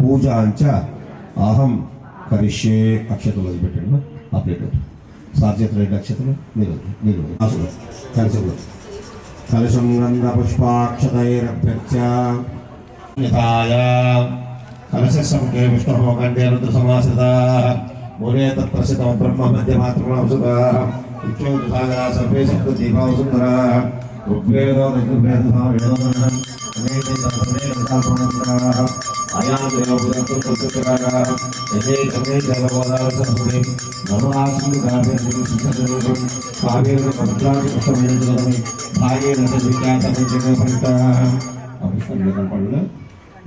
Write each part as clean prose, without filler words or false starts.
పూజాంచ అహం కరిష్యే. అక్షతలు వదిలిపెట్టండి. ఆ ప్లేట్ సాధ్యత 2 అక్షతలు మీరు అసలు కలిసి కలశం గంధ పుష్పాక్షతైరభ్యర్చ్య కలశస్సముఖే విష్ణుః కంఠే రుద్రసమాశ్రితాః మూలే తత్ప్రసిద్ధో బ్రహ్మ మధ్యమాత్రమౌషధాః విష్ణోసాగరా సర్వే సప్తదీపాः సుందరాः ఋగ్వేదో ఋగ్వేదో సామవేదోదనం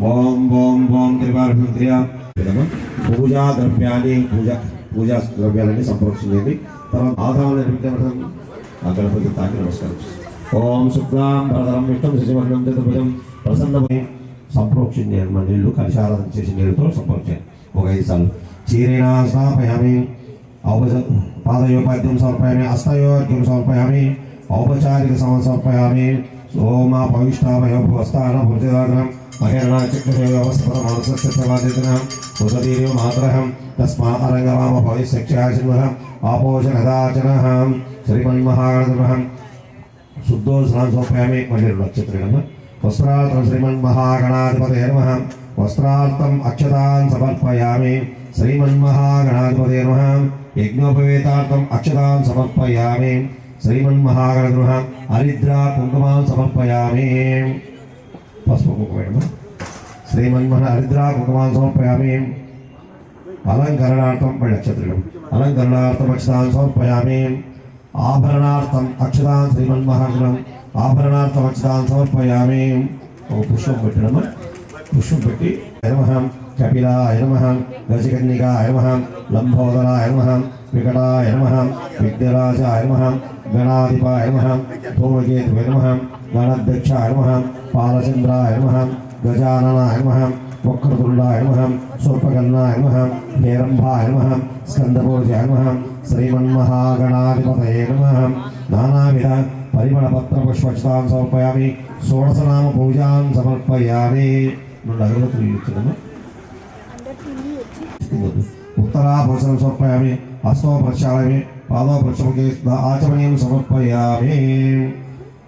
ఓం ఓం ఓం పూజా ద్రవ్యాలని సంప్రోక్షించండి. తర్వాత ఆధారాలు నిర్మించడం ఆ గణపతి తాకి నమస్కారం. ఓం శుక్లాం భరతరం విష్ణుం శశివర్ణం చతుర్భుజం ప్రసన్నమై సంప్రోక్షణ చేయండి. మన నీళ్ళు కలిశారాధన చేసి నీళ్ళతో సంప్రోక్షణ ఒక 5 సార్లు. చీరేణా స్థాపయామి పాదయోపాద్యం సమర్పయామి హస్తయోర్ఘ్యం సమర్పయామి ఔపచారిక సమర్పయామి. ఓమ పవిష్టామయో భవస్థాన భుజదానం మహిళా చక్రసేవస్తమానసవాదిన సుధీర్యం మాత్రహం తస్మా అరంగవామ భవిష్యక్షాశిన్వహం ఆపోషణదాచనహం శ్రీమన్మహాగణమహం శుద్ధోస్నానం సమర్పయామి. మళ్ళీ 2 నక్షత్రం వస్త్రార్థం శ్రీమన్మహాగణాధిపతయే నమః. వస్త్రార్థం అక్షతాన్ సమర్పయామి శ్రీమన్మహాగణాధిపతయే నమః. యజ్ఞోపవేతార్థం అక్షతాన్ సమర్పయామి శ్రీమన్మహాగణాధిపతయే నమః. హరిద్రా కుంకుమాన్ సమర్పయామి. పసుపు కుంకుమ శ్రీమన్మహరిద్రా కుంకుమాన్ సమర్పయామి. అలంకరణార్థం నక్షత్రం అలంకరణార్థం అక్షతాన్ సమర్పయామి. ఆభరణార్థం అక్షతాన్ శ్రీమన్మహాగణం ఆభరణార్థం అక్షతాన్ సమర్పయామి. పుష్పం పెట్టడమా పుష్పం పెట్టి నమః కపిలాయ నమః గజకన్నికాయ నమః లంబోదరాయ నమః వికటాయ నమః విఘ్నరాజాయ నమః గణాధిపాయ నమః ధూమకేతువే నమః గణాధ్యక్షాయ నమః పాలచంద్రాయ నమః గజాననాయ నమః వక్రతుండాయ నమః సూర్పకర్ణాయ నమః హేరంభాయ నమః స్కందపూర్జాయ నమః శ్రీమన్మహాగణాధిపతయే నమః. నానావిధ పరిమళపత్ర పుష్పక్షతాన్ సమర్పయామి. షోడశనామ పూజాన్ సమర్పయామి. 2 అగరబత్తులు ఇచ్చాము. ఉత్తరాభూషణం సమర్పయామి. హస్తో ప్రక్షాళయామి. పాదో ప్రక్షముఖే ఆచమనీయం సమర్పయామి.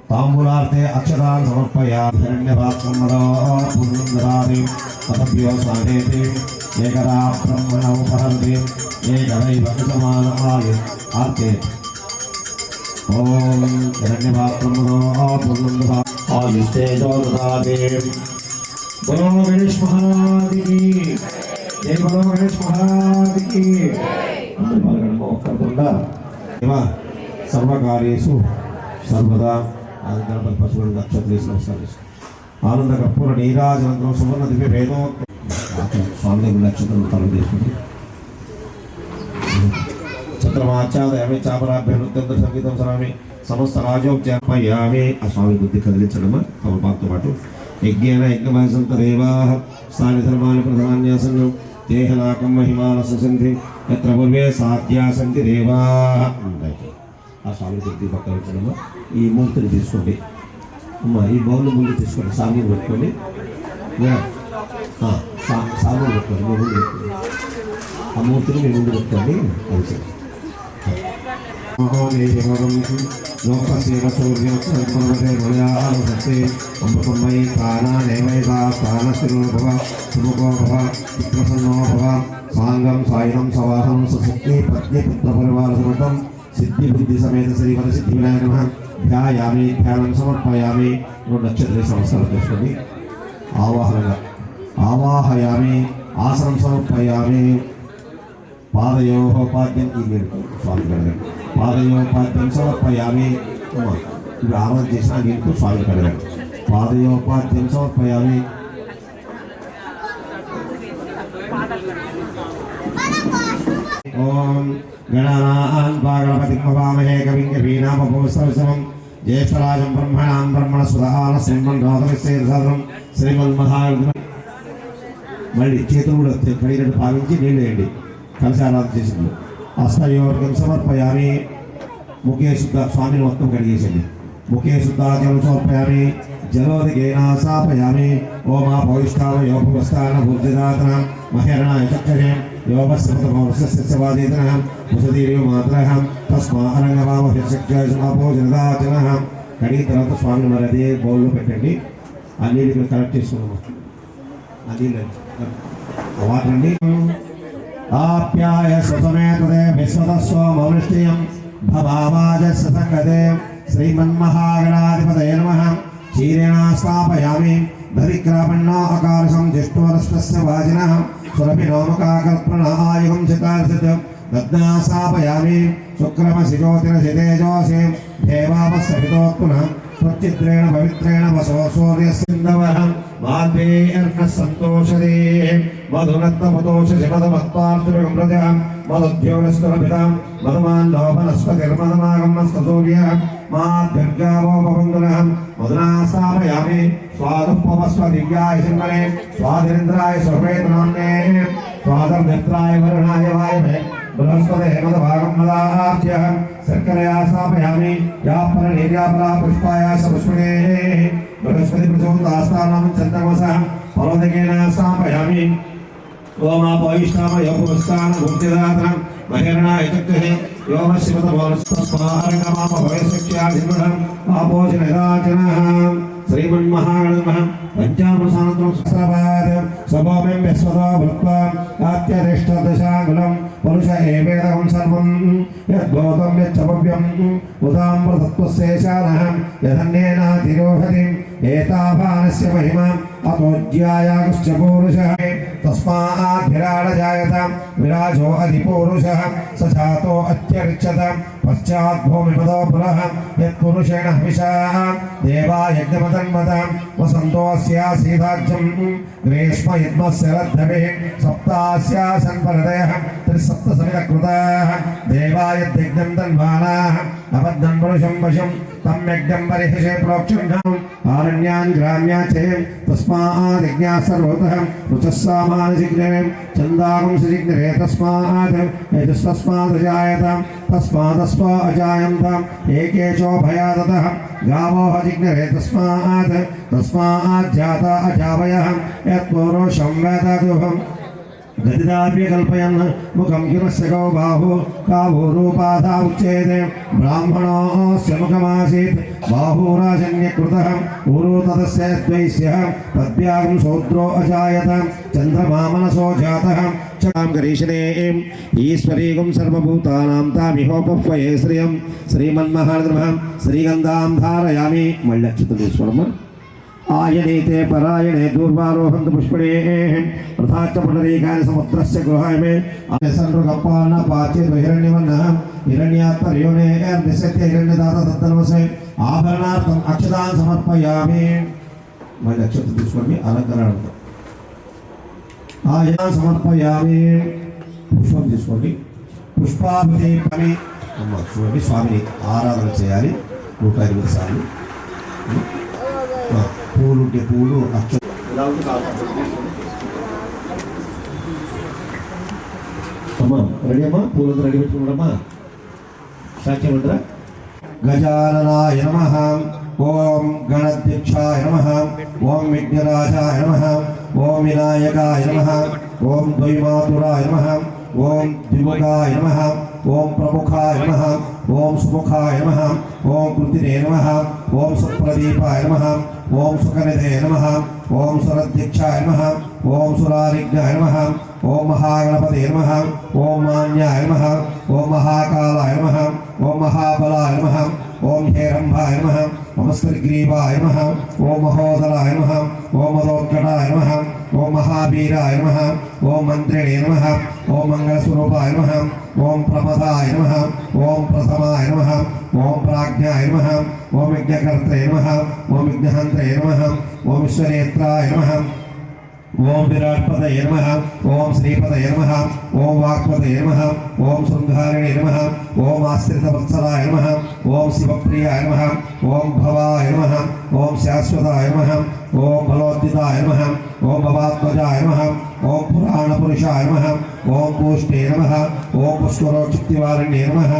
తాంబూలార్థే అక్షతాన్ సమర్పయామి. హిరణ్యపాత్రమదాపురుందరాది తదభ్యో స్నానేతి ఏకదా బ్రహ్మణ ఉపహరతి ఏకదైవ సమానాయ ఆర్తే. ఓం హిరణ్యపాత్రమదాపురుందరా ఆయుస్తేజోదాదే. బలో గణేష్ మహారాజ్ కి జై. బలో గణేష్ మహారాజ్ కి సర్వకార్యేషు సర్వదా గణపతి పశువులు నక్షత్రేసి నమస్కారం. ఆనంద కర్పూర నీరాజనందరం సువర్ణ దివ్య భేదో స్వామి దగ్గర నక్షత్రం తలం చేసుకుంది. చంద్రమాచాదయామి చాపరాభ్యనుత్యంత సంగీతం సరామి సమస్త రాజోపయామి. ఆ స్వామి బుద్ధి కదిలించడమా తమపాతో పాటు. యజ్ఞేన యజ్ఞమహసంతదేవా స్థాని ధర్మాన్ని ప్రధాన్యాసనం దేహనాకం మహిమానస సంధి ఎత్ర పూర్వే సాధ్యా సంతి దేవా. ఆ స్వామి బుద్ధి పక్కన పెట్టడమా. ఈ మూర్తిని తీసుకోండి అమ్మ. ఈ బౌల్ ముందు తీసుకోండి. సామూలు పెట్టుకోండి. సామూలు పెట్టుకోండి. మీ ముందు పెట్టుకోండి. ఆ మూర్తిని మీ ముందు పెట్టుకోండి. అది సరే. అమృతమయీ ప్రాణా నైవైవా ప్రాణశిరో భవ సుముఖో భవ ప్రసన్నో భవ సాంగం సాయుధం సవాహం సశక్తి పత్ని పుత్రపరివార సమృతం సిద్ధి బుద్ధి సమేత శ్రీవర సిద్ధి వినాయక నమః. ధ్యాయామి ధ్యానం సమర్పయామి. 2 నక్షత్ర సంవత్సరాలు తీసుకోండి. ఆవాహయామి ఆసనం సమర్పయామి. పాదయోపాద్యం ఈ స్వామి కడగండి. పాదయోపాద్యం సమర్పయామి. ఇప్పుడు ఆరాధన చేసిన నీకు స్వామి కడగండి. పాదయోపాద్యం సమర్పయామి. ఓం గణానాన్ గణపతిం హవామహే కవిం కవీనామభూస్తవసవం జ్యేష్ఠరాజం బ్రహ్మణాం బ్రహ్మణస్పదాన శ్రీమన్మహాగణాధిపతయే శ్రీమన్మహాగణాధిపతయే. మళ్ళీ చేతులు కూడా కడిగినట్టు భావించి నీళ్ళు వేయండి. కలిసి ఆరాధన చేసింది. హస్తయోర్ఘ్యం సమర్పయామి. ముఖే శుద్ధ స్వామిని మొత్తం కడిగేసండి. ముఖే శుద్ధాచలం సమర్పయామి జలోదికేనాసాపయామి ఓమా పౌష్టావ యోపస్థాన భూర్జిదాతన మహేరణాయ చక్షరే యోగస్యవాదేతన వసతిరేవ మాత్రః తస్మా అరంగమామోజనదాచన. కడిగిన తర్వాత స్వామిని మరి అదే బౌల్లో పెట్టండి. ఆ నీళ్ళు ఇక్కడ కలెక్ట్ చేసుకున్నాము. ఆ నీళ్ళు వాటర్ అండి. ఆప్యాయ సుతమేతదే విశ్వతస్వ మౌనిష్ఠియం భవావాజస్య సంగతే శ్రీమన్మహాగణాధిపతయే నమః. క్షీరేణ స్థాపయామి దరిక్రామణ్ణో అకారసం జిష్ణోరస్తస్య వాజినః సురభినోముఖాకల్పణాయుగం చితార్సిత్ దద్నా స్థాపయామి శుక్రమసి జ్యోతిరసితేజోసి దేవాపస్సహితోత్పునః స్వచ్చిత్రేణ పవిత్రేణ వసో సూర్యసింధవః మాల్వేర్ణ సంతోషదే మధునత్తమతోషిమదమత్పార్థిగం ప్రజః మధుద్యోగస్తురభితాం మధుమాల్లోపనస్పతిర్మధుమాగమస్తసూర్య మాద్భిర్గావోపవందునః మధునా స్థాపయామి స్వాదుపవస్వ దివ్యాయ సింహనే స్వాదిరింద్రాయ సర్వేతనాన్నే స్వాదర్మిత్రాయ వరుణాయ వాయవే బృహస్పతే మదభాగం మదాభ్యః శర్కరయా స్థాపయామి యాపరనీర్యాపరా పుష్పాయాస పుష్పిణే బృహస్పతి ప్రచోదాస్తానం చంద్రమసః పరోదకేన స్థాపయామి ఓమాపవిష్టామ యోపస్థాన భుక్తిదాతనం మహిరణాయ చక్షుషే యోమశివతమోస్మారంగమామ భవేశక్త్యాధిమణం ఆపోజనదాచనః శ్రీమన్మహాగణమః పంచామృసానంతరం సహస్రపాద సభోమిం విశ్వతో భృత్వా అత్యధిష్ఠదశాంగులం పురుష ఏవేదకం సర్వం యద్భూతం యచ్చభవ్యం ఉదామృతత్వశేషానః యదన్యేనాతిరోహతి ఏతావానస్య మహిమాం అతోజ్యాయాగుశ్చ పూరుషः తస్మాద్భిరాడజాయత విరాజో అధిపూరుషः స జాతో అత్యరిచ్యత పశ్చాద్భూమిపదో పురః యత్పురుషేణ హవిషా దేవాయజ్ఞమతన్మత వసంతోస్యాసీదాజ్యం గ్రీష్మ యద్మశరద్ధభిः సప్తాస్యాసన్ పరదయః త్రిసప్తసమితకృతాः దేవాయద్యజ్ఞం తన్వానాः అబద్ధం పురుషం వశం తం యజ్ఞం పరిహిషే ప్రోక్షణం ఆరణ్యాన్ గ్రామ్యాచే తస్మాదిజ్ఞా సర్వతః రుచస్సామానసిగ్నే చందాగం సిగ్నే తస్మాద్ యజస్తస్మాదజాయత తస్మాదస్వ అజాయంత ఏకేచో భయాదతః గావో జిగ్నే తస్మాజ్జాత అజావయః యత్పురుషం వేదదుహం గదిదాప్య కల్పయన్ ముఖం కిమస్య గో బాహు కావో రూపాధా ఉచ్యేదే బ్రాహ్మణోస్య ముఖమాసీత్ బాహూరాజన్యకృతః ఊరు తదస్య ద్వైస్యః తద్భ్యాగం శూద్రో అజాయత చంద్రమా మనసో జాతః చకాం గరీషణే ఈశ్వరీగం సర్వభూతానాం తామిహోపహ్వయే శ్రియం శ్రీమన్మహానమః శ్రీగంధాం ధారయామి. మళ్ళీ అచ్యుతేశ్వరమ్మ ఆయనైతే పరాయణే దూర్వారోహంతు పుష్పణే ప్రథాచ పునరీకాని సముద్రస్య గృహాయ మే సంరుగప్పాన పాచి హిరణ్యవన్నః హిరణ్యాత్పర్యోనే దిశత్య హిరణ్యదాత తత్తనమసే ఆభరణార్థం అక్షతాన్ సమర్పయామి. మళ్ళీ అక్షత తీసుకోండి. అలంకరణతో ఆయన సమర్పయామి. పుష్పం తీసుకోండి. పుష్పాభిదీపమి అమ్మ చూడండి. స్వామిని ఆరాధన చేయాలి 108 సార్లు. పూలు ఉంటే పూలు అమ్మా రెడీ అమ్మా. పూలంతా రెడీ పెట్టుకున్నాడమ్మా. సాక్ష్యమంటారా? గజాననాయ నమః ఓం గణాధ్యక్షాయ నమః ఓం విఘ్నరాజాయ నమః ఓం వినాయకాయ నమః ఓం ద్వైమాతురాయ నమః ఓం ద్విముఖాయ నమః ఓం ప్రముఖాయ నమః ఓం సుముఖాయ నమః ఓం కృతినే నమః ఓం సుప్రదీపాయ నమః ఓం సుకనిధే నమః ఓం సురధ్యక్షాయ నమః ఓం సురారిజ్ఞాయ నమః ఓం మహాగణపతే నమః ఓం మాన్యాయ నమః ఓం మహాకాలాయ నమః ఓం మహాబలాయ నమః ఓం హేరంభాయ నమః ఓం శ్రీగ్రీవాయ నమః ఓం మహోదరాయ నమః ఓం మదోత్కటాయ నమః ఓం మహావీరాయ నమః ఓం మంత్రిణే నమః ఓం మంగళస్వరూపాయ నమః ఓం ప్రమదాయ నమః ఓం ప్రథమాయ నమః ఓం ప్రాజ్ఞాయ నమః ఓం విఘ్నకర్త్రే నమః ఓం విఘ్నహంత్రే నమః ఓం విశ్వనేత్రాయ నమః ఓం విరాట్పదయే నమః ఓం శ్రీపదయే నమః ఓం వాక్పదయే నమః ఓం శృంగారిణే నమః ఓం ఆశ్రితవత్సలాయ నమః ఓం శివప్రియాయ నమః ఓం భవాయ నమః ఓం శాశ్వతాయ నమః ఓం బలోద్దితాయ నమః ఓం భవాత్మజాయ నమః ఓం పురాణపురుషాయ నమః ఓం పూష్ణే నమః ఓం పుష్కరోక్షివారణ్యే నమః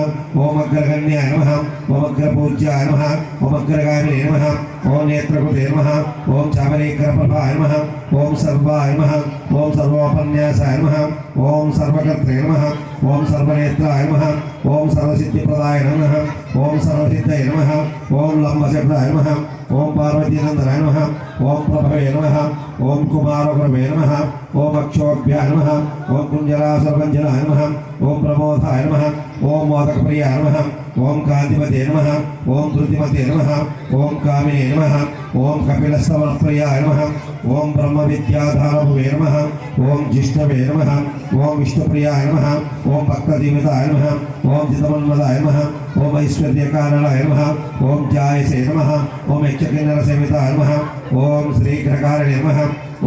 ఓం అగ్రగణ్యాయ నమః ఓం అగ్రపూజ్యాయ నమః ఓం అగ్రగామినే నమః ఓం నేత్రకృతే నమః ఓం చామరీకరప్రభాయ నమః ఓం సర్వాయ నమః ఓం సర్వోపన్యాసాయ నమః ఓం సర్వకర్త్రే నమః ఓం సర్వనేత్రాయ నమః ఓం సర్వసిద్ధిప్రదాయ నమః ఓం సర్వసిద్ధయ నమః ఓం లంబచక్రాయ నమః ఓం పార్వతీనందనాయ నమః ఓం ప్రభవే నమః ఓం కుమారగురవే నమః ఓం అక్షోభ్యాయ నమః ఓం కుంజరాసర్వంజనాయ నమః ఓం ప్రమోదాయ నమః ఓం మోదకప్రియాయ నమః ఓం కాంతిమతే నమః ఓం ధృతిమతే నమః ఓం కామినే నమః ఓం కపిలస్తవప్రియాయ నమః ఓం బ్రహ్మ విద్యాధారభువే నమః ఓం జిష్ణవే నమః ఓం విష్ణుప్రియాయ నమః ఓం భక్తదీమితాయ నమః ఓం చితమన్మదాయ నమః ఓం ఐశ్వర్యకారణాయ నమః ఓం జాయసే నమః ఓం యక్షకిన్నరసేవితాయ నమః ఓం శ్రీగ్రహకారిణే నమః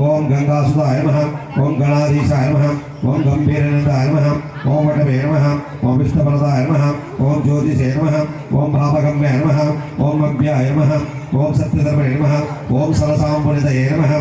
ఓం గంగాసుతాయ నమః ఓం గణాధీశాయ నమః ఓం గంభీరనందాయ నమః ఓం వటవే నమః ఓం విష్ణుప్రదాయ నమః ఓం జ్యోతిషే నమః ఓం భావగమ్యాయ నమః ఓం అభ్యాయ నమః ఓం సత్యధర్మణే నమః ఓం సరసాంబునితయే నమః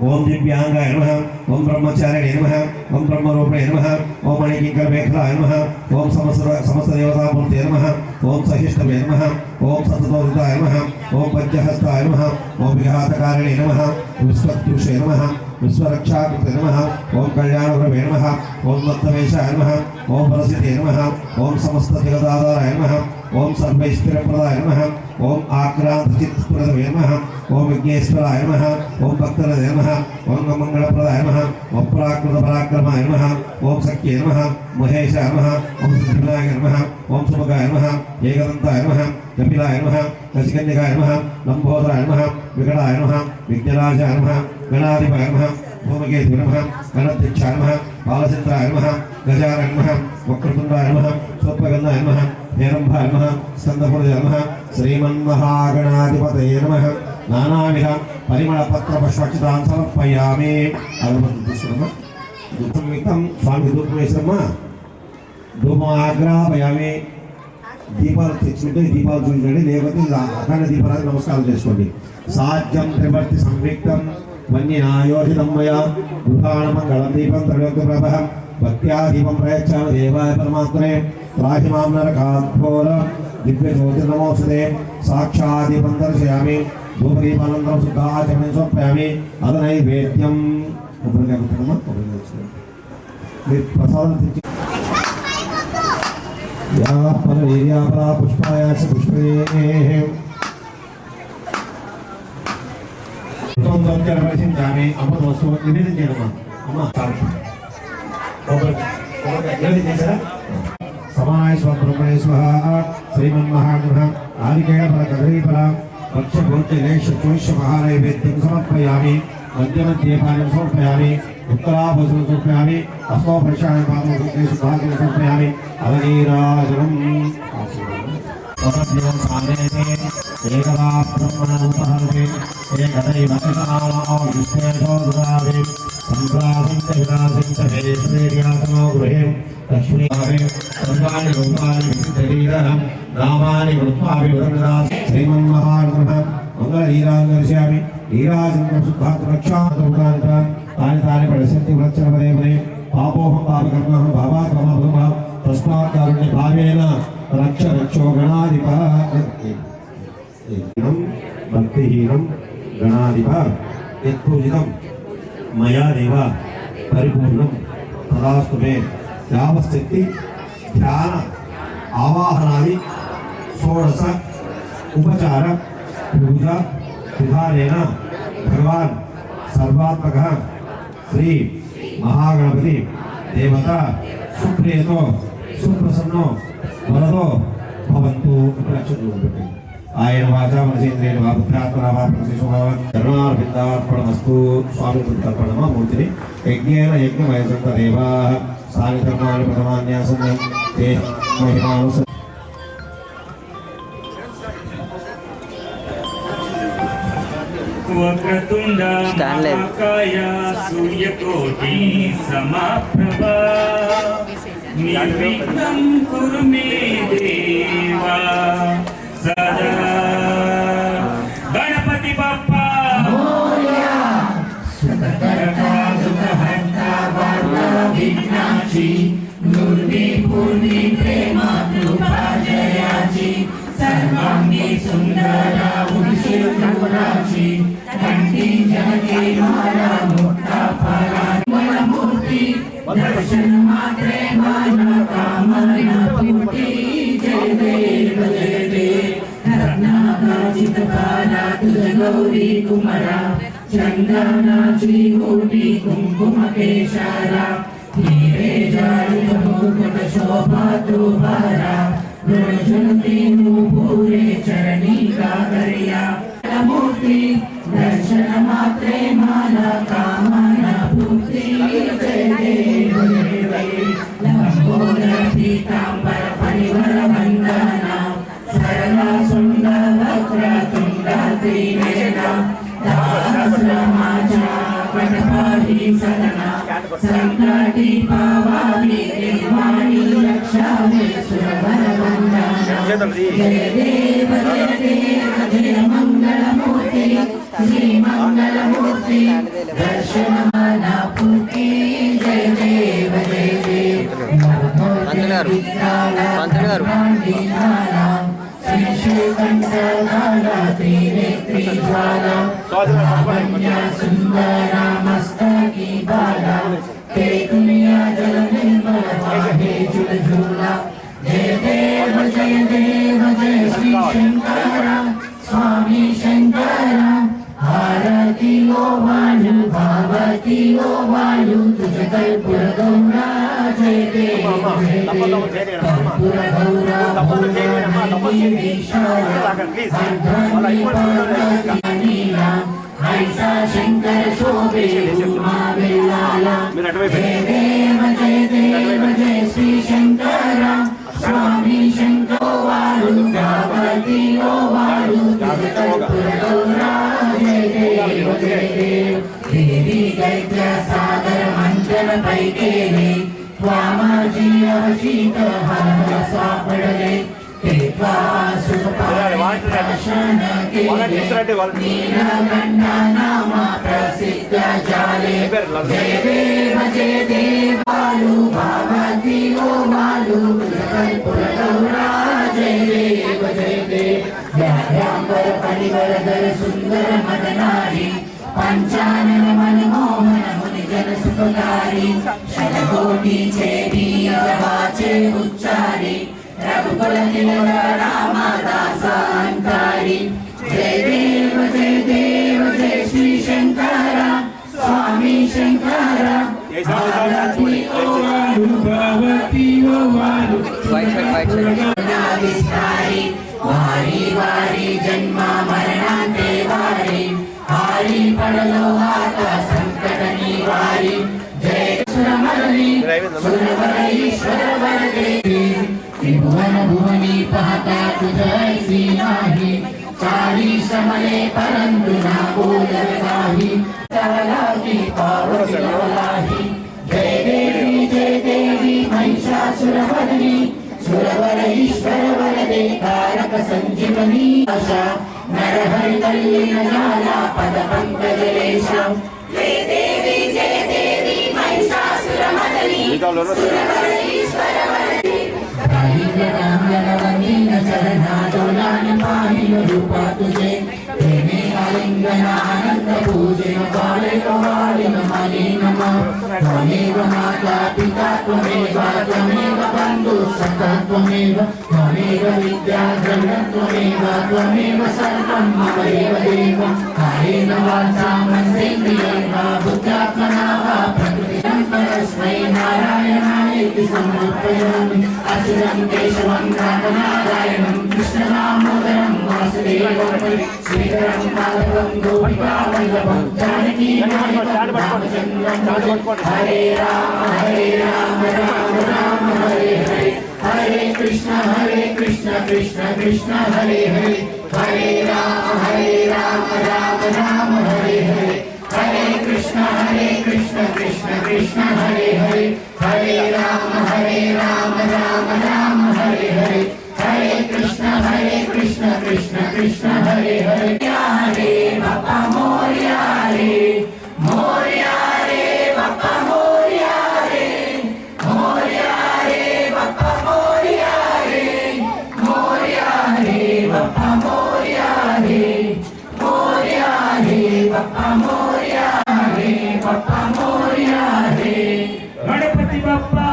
ఓం దివ్యాంగాయ నమః ఓం బ్రహ్మచారిణే నమః ఓం బ్రహ్మరూపిణే నమః ఓం మణికింకరమేఖలాయ నమః ఓం సమస్తదేవతామూర్తే నమః ఓం సహిష్ణవే నమః ఓం సతతోరుతాయ నమః ఓం పంచహస్తాయ నమః ఓం విఘాతకారిణే నమః విశ్వత్యుషే నమః విశ్వరక్షాకృతే నమః ఓం కళ్యాణగురవే నమః ఓం మత్తవేశాయ నమః ఓం పరసితే నమః ఓం సమస్త జగదాధారాయ నమః ఓం సర్వైశ్వర్యప్రదాయ నమః ఓం ఆక్రాంతచిత్ప్రదవే నమః ఓం విఘ్నేశ్వరాయ నమః ఓం భక్తరదే నమః ఓం మంగళప్రదాయ నమః ఓం ప్రాకృత పరాక్రమాయ నమః ఓం సఖ్యే నమః మహేశాయ నమః ఓం సిద్ధివినాయక నమః ఓం సుభగాయ నమః ఏకదంతాయ నమః కపిలాయ నమః కసికన్యకాయ నమః లంబోదరాయ నమః వికటాయ నమః విఘ్నరాజాయ నమః గణాధిపాయ నమః భూమకేతు నమః గణాధ్యక్షాయ నమః బాలచంద్రాయ నమః గజానన నమః వక్రతుండాయ నమః స్వప్నగంధాయ నమః హేరంభాయ నమః స్కందపురజాయ నమః శ్రీమన్మహాగణాధిపతయే నమః నానావిధ పరిమళపత్రపుష్పాక్షతాన్ సమర్పయామి. అగరబత్తి తీసుకురమ్మా. ధూపం స్వామి ధూపం వేసిరమ్మా. ధూపం ఆగ్రాపయామి. దీపాలు తెచ్చుకుంటే దీపాలు చూపించండి, లేకపోతే అఖండ దీపాలకు నమస్కారం చేసుకోండి. సాధ్యం త్రివర్తి సంయుక్తం వన్యనాయోషితం మయా గృహాణమంగళం దీపం త్రయోక్తి ప్రభ భక్త్యా దీపం ప్రయచ్చామి దేవాయ పరమాత్మనే త్రాహి మాం నరకాఘోర దివ్యజ్యోతిర్నమోస్తుతే. సాక్షాదీపం దర్శయామి. ధూపదీపానంతరం శుద్ధాచమనం సమర్పయామి. అద నైవేద్యం ప్రసాదం తెచ్చి పరవీర్యాపరా పుష్పాయాస పుష్పే పరిచించామి. అమ్మ వస్తువు నివేదన చేయడమ్మా. అమ్మ నివేదన చేశారా? సమాయ స్వబ్రహ్మణే స్వహ. శ్రీమన్మహాగ్రహ ఆదికేయ ఫల కదలీఫల భక్ష్యభోజ్యలేష మహానైవేద్యం సమర్పయామి. మధ్యమధ్యే పానం సమర్పయామి. ఉత్తరాభూషణం సమర్పయామి. అస్తోపరిషాయ పాదం శుద్ధాగ్ని సమర్పయామి. అవనీరాజనం ఏకదా బ్రహ్మణోపహరే ఏకదైవ విశ్వేశోదారి సంప్రాసించ వినాశించ హేశ్వర్యాత్మో గృహే లక్ష్మీ సర్వాణి రూపాణి విశుద్ధరీరహం నామాని కృత్వాపి వృణదా. శ్రీమన్మహాగ్రహ మంగళీరాంగర్శయామి. నీరాజనం శుద్ధాత్మరక్షాని తాని తాని పడిశక్తి వృచ్చరపదే పాపోహం పాపకర్మహం భావాత్మభూమ తస్మాత్ కారుణ్య భావేన రక్ష రక్షో గణాధిప. భక్తిహీనం గణాధిప యత్పూజితం మయా దేవ పరిపూర్ణం తదాస్తు మే. యావశక్తి ధ్యాన ఆవాహనాది షోడశ ఉపచార పూజ విధానేన భగవాన్ సర్వాత్మక శ్రీ మహాగణపతి దేవత సుప్రియతో సుప్రసన్నో వరదో భవంతు. ఆయన వాచా మనసేంద్రియ కరుణార్పితార్పణమస్తు. స్వామి కల్పణమా మూర్తిని యజ్ఞేన యజ్ఞమయసంత దేవా సాని ధర్మాన్ని ప్రథమాన్యాసం మహిమాను. వక్రతుండ మహాకాయ సూర్యకోటి సమప్రభా నిర్విఘ్నం కురు మే దేవా సదా. గణపతి బప్పా విఘ్నాక్షి पूर्ति जय देव जय देव रत्नाकाचित पाला तुझ गौरी कुमरा चंदनाची कोटी कुंकुम केशारा हीरे जाळी मुकुट शोभा तुहारा गुणजुनती पूरे चरणी कागरिया मूर्ति दर्शन मात्रे माला कामना पूर्ति जय देव लंबोदर पीतांबर परिवर वंदना सरला सुंदर वक्र तुंड त्रिनेत्र दासरमाचा गणपती सदना संकटी पावामी निर्वाणी रक्षावे सुरवर वंदना जय देव जय मंगल मूर्ति श्री मंगल मूर्ति दर्शन माला पूर्ति जय देव जय देव सुंदरा मस्तकी बाला ते दुनिया जल निर्मल वाहे झूल झूला जय देव जय श्री शंकरा स्वामी शंकरा भारती ओ वायु भावती ओ वायु तुझ कर्पूर गौरा जय देव कर्पूर गौरा ऐसा शंकर शोभे उमा बेलाला जय देव जय श्री शंकरा स्वामी शंकर वायु भावती ओ वायु तुझ कर्पूर गौरा जय देव देवी दैत्य सागर मंथन पैकेले त्वामाजी अवशीत हर सापडले ते त्वा सुखपाशन केले नीलकंठा नाम प्रसिद्ध झाले जय देव वायु भावती ओ वायु कर्पूर गौरा जय देव व्याघ्रांबर परिवरधर सुंदर मदनारी पंचानन मनमोहन मुनिजन सुखकारी शतकोटी छेदी वाचे उच्चारी रघुकुल तिलक रामदास अंकारी जय देव जय श्री शंकरा स्वामी शंकरा भारती ओ भगवती ओ विस्तारी वारी वारी जन्म मरणांते वारी हारी पडलो आता संकट निवारी जय सुरमरणी सुरवर ईश्वर वरदेवी त्रिभुवन भुवनी पाहता तुझ ऐसी नाही चारी समले परंतु ना बोलत काही तवलाही पावलाही जय देवी महिषासुरवदनी सुरवर ईश्वर वरदे कारक संजीवनी आशा नरहरि कल्लिन जाला पद पंकजलेशा जय देवी महिषासुरमर्दिनी सुरवर ईश्वर वरदे कालिंगनांगनवनीन चरणादोलान पाहिन रूपा तुझे प्रेमे आलिंगना आनंद पूजन काले कवालिन मने नमः त्वमेव माता पिता त्वमेव बन्धु सखा त्वमेव विद्या द्रविणं त्वमेव सर्वं मम देव कायेन वाचा मनसेन्द्रियेण बुद्ध्यात्मना वा प्रकृतिं परस्मै नारायणायेति समर्पयामि अच्युतं केशवं रामनारायणं कृष्णदामोदरं वासुदेवं श्रीधरं माधवं गोपिकावल्लभं जानकीनायकं रामचन्द्रं हरे राम राम राम हरे हरे हरे कृष्ण कृष्ण कृष्ण हरे हरे राम राम हरे हरे हरे कृष्ण कृष्ण कृष्ण हरे हरे राम राम हरे हरे हरे कृष्ण कृष्ण कृष्ण हरे हरे हरे बापा मोरया रे बापा मोरया रे बापा मोरया रे बापा मोरया रे बापा मोरया रे बापा मोरया रे गणपति बाप्पा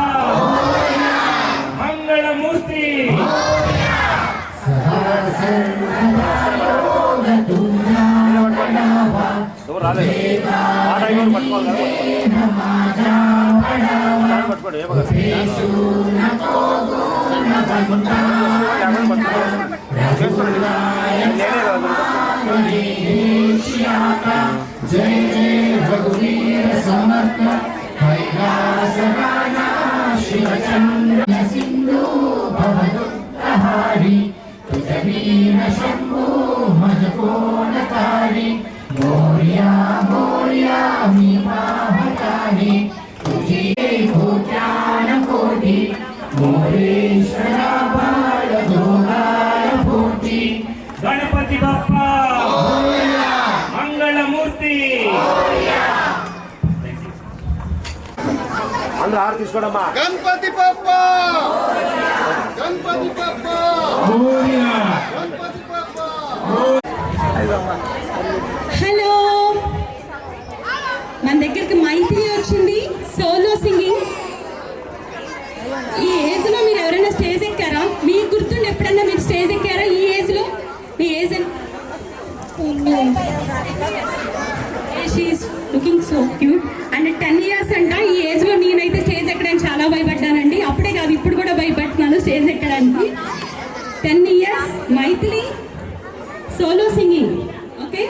मंगल मूर्ति మంగళమూర్తి సదా సర్వదా యోగతుంగా పడవ నమాజా పడవ పేసునతో గుణవంత రఘురాయ जय जय रघुवीर समर्थ कैलास राजा शिवचंद्र सिंधु भवदुत्तहारी तुझवीन शंभु मजकोणकारी मोर्या मोर्या मी पाहतारी तुझी भूत्यान कोटी मोरेश्वरा बाळ दोगाय भोटी गणपति बाप्पा మంగళమూర్తి అందరూ ఆరు తీసుకోవడమ్మా. గణపతి బప్ప గణపతి బప్ప గణపతి బప్ప. హలో, మన దగ్గరికి మైత్రి వచ్చింది, సోలో సింగింగ్. ఈ ఏజ్ లో మీరు ఎవరైనా స్టేజ్ ఎక్కారా? మీకు గుర్తుండి ఎప్పుడన్నా మీరు స్టేజ్ ఎక్కారా? ఈ ఏజ్ లో మీ age she is looking so cute. And 10 years అంట. ఈ ఏజ్ లో నేనైతే స్టేజ్ ఎక్కడానికి చాలా భయపడ్డానండి. అప్పుడే కాదు, ఇప్పుడు కూడా భయపడుతున్నాను స్టేజ్ ఎక్కడానికి. 10 years Maithili solo singing. Okay,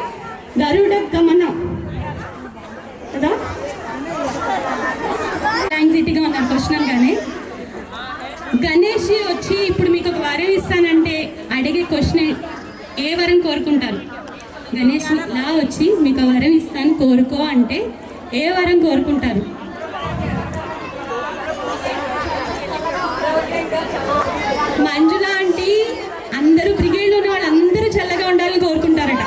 Garuda Gamanam కదా. యాంగ్జైటీగా ఉన్నారు క్వశ్చన్ కానీ. గణేష్ వచ్చి ఇప్పుడు మీకు ఒక వరం ఇస్తానంటే అడిగే క్వశ్చన్ ఏ వరం కోరుకుంటారు? గణేష్ లా వచ్చి మీకు వరం ఇస్తాను కోరుకో అంటే ఏ వరం కోరుకుంటారు? మంజుల ఆంటీ అందరూ బ్రిగేడ్లో ఉన్న వాళ్ళందరూ చల్లగా ఉండాలని కోరుకుంటారట.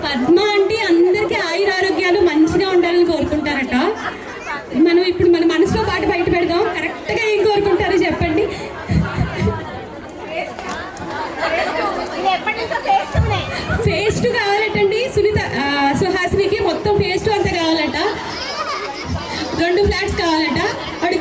పద్మ ఆంటీ అందరికీ ఆయురారోగ్యాలు మంచిగా ఉండాలని కోరుకుంటారట. మనం ఇప్పుడు మన మనసులో పాటు బయట పెడదాం. కరెక్ట్గా ఏం కోరుకుంటారో చెప్పండి. ఫేస్ టు కావాలటండి సునీత, సుహాసినికి మొత్తం ఫేస్ టు అంతా కావాలట. 2 ఫ్లాట్స్ కావాలట. వాడు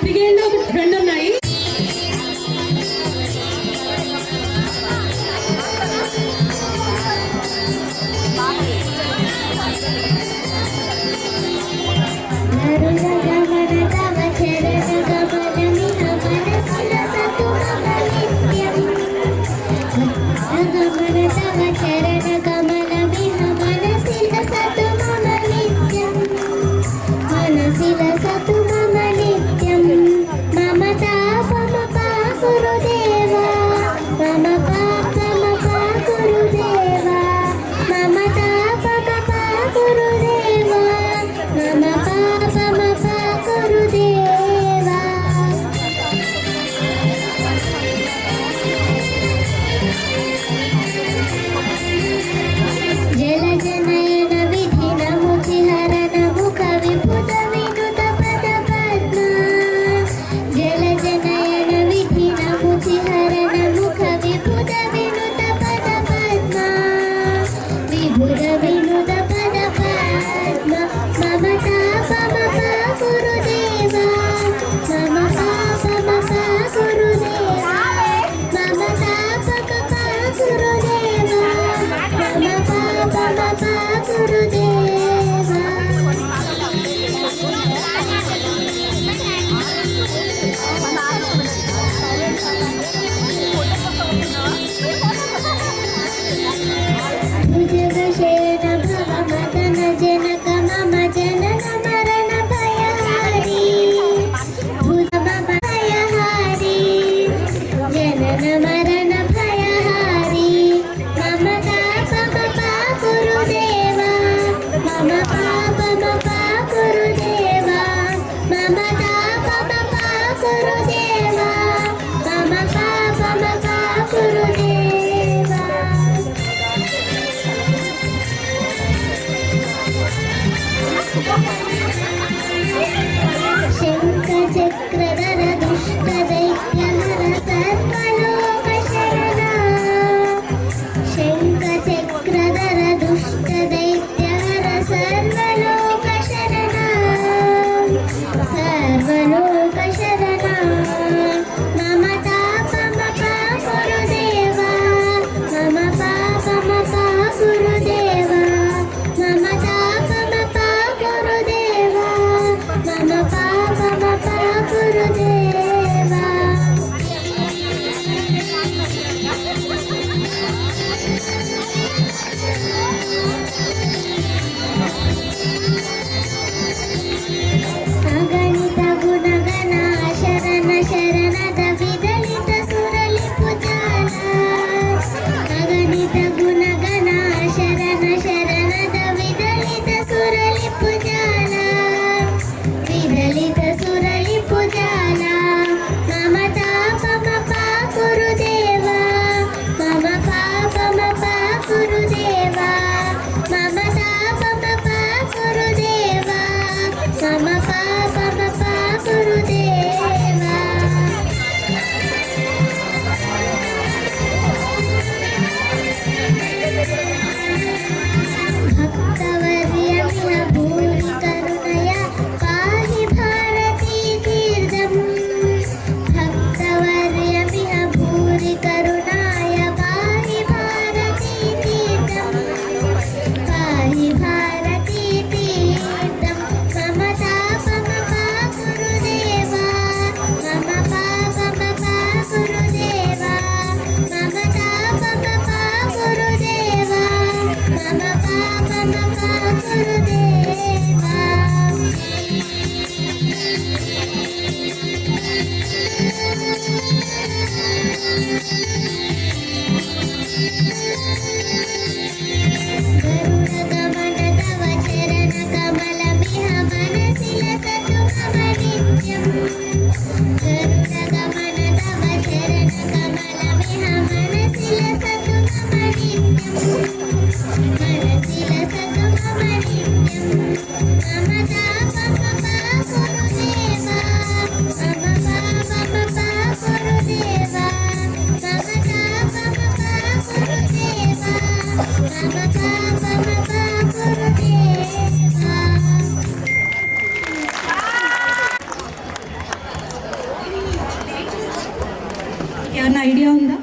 ఏమన్నా ఐడియా ఉందా?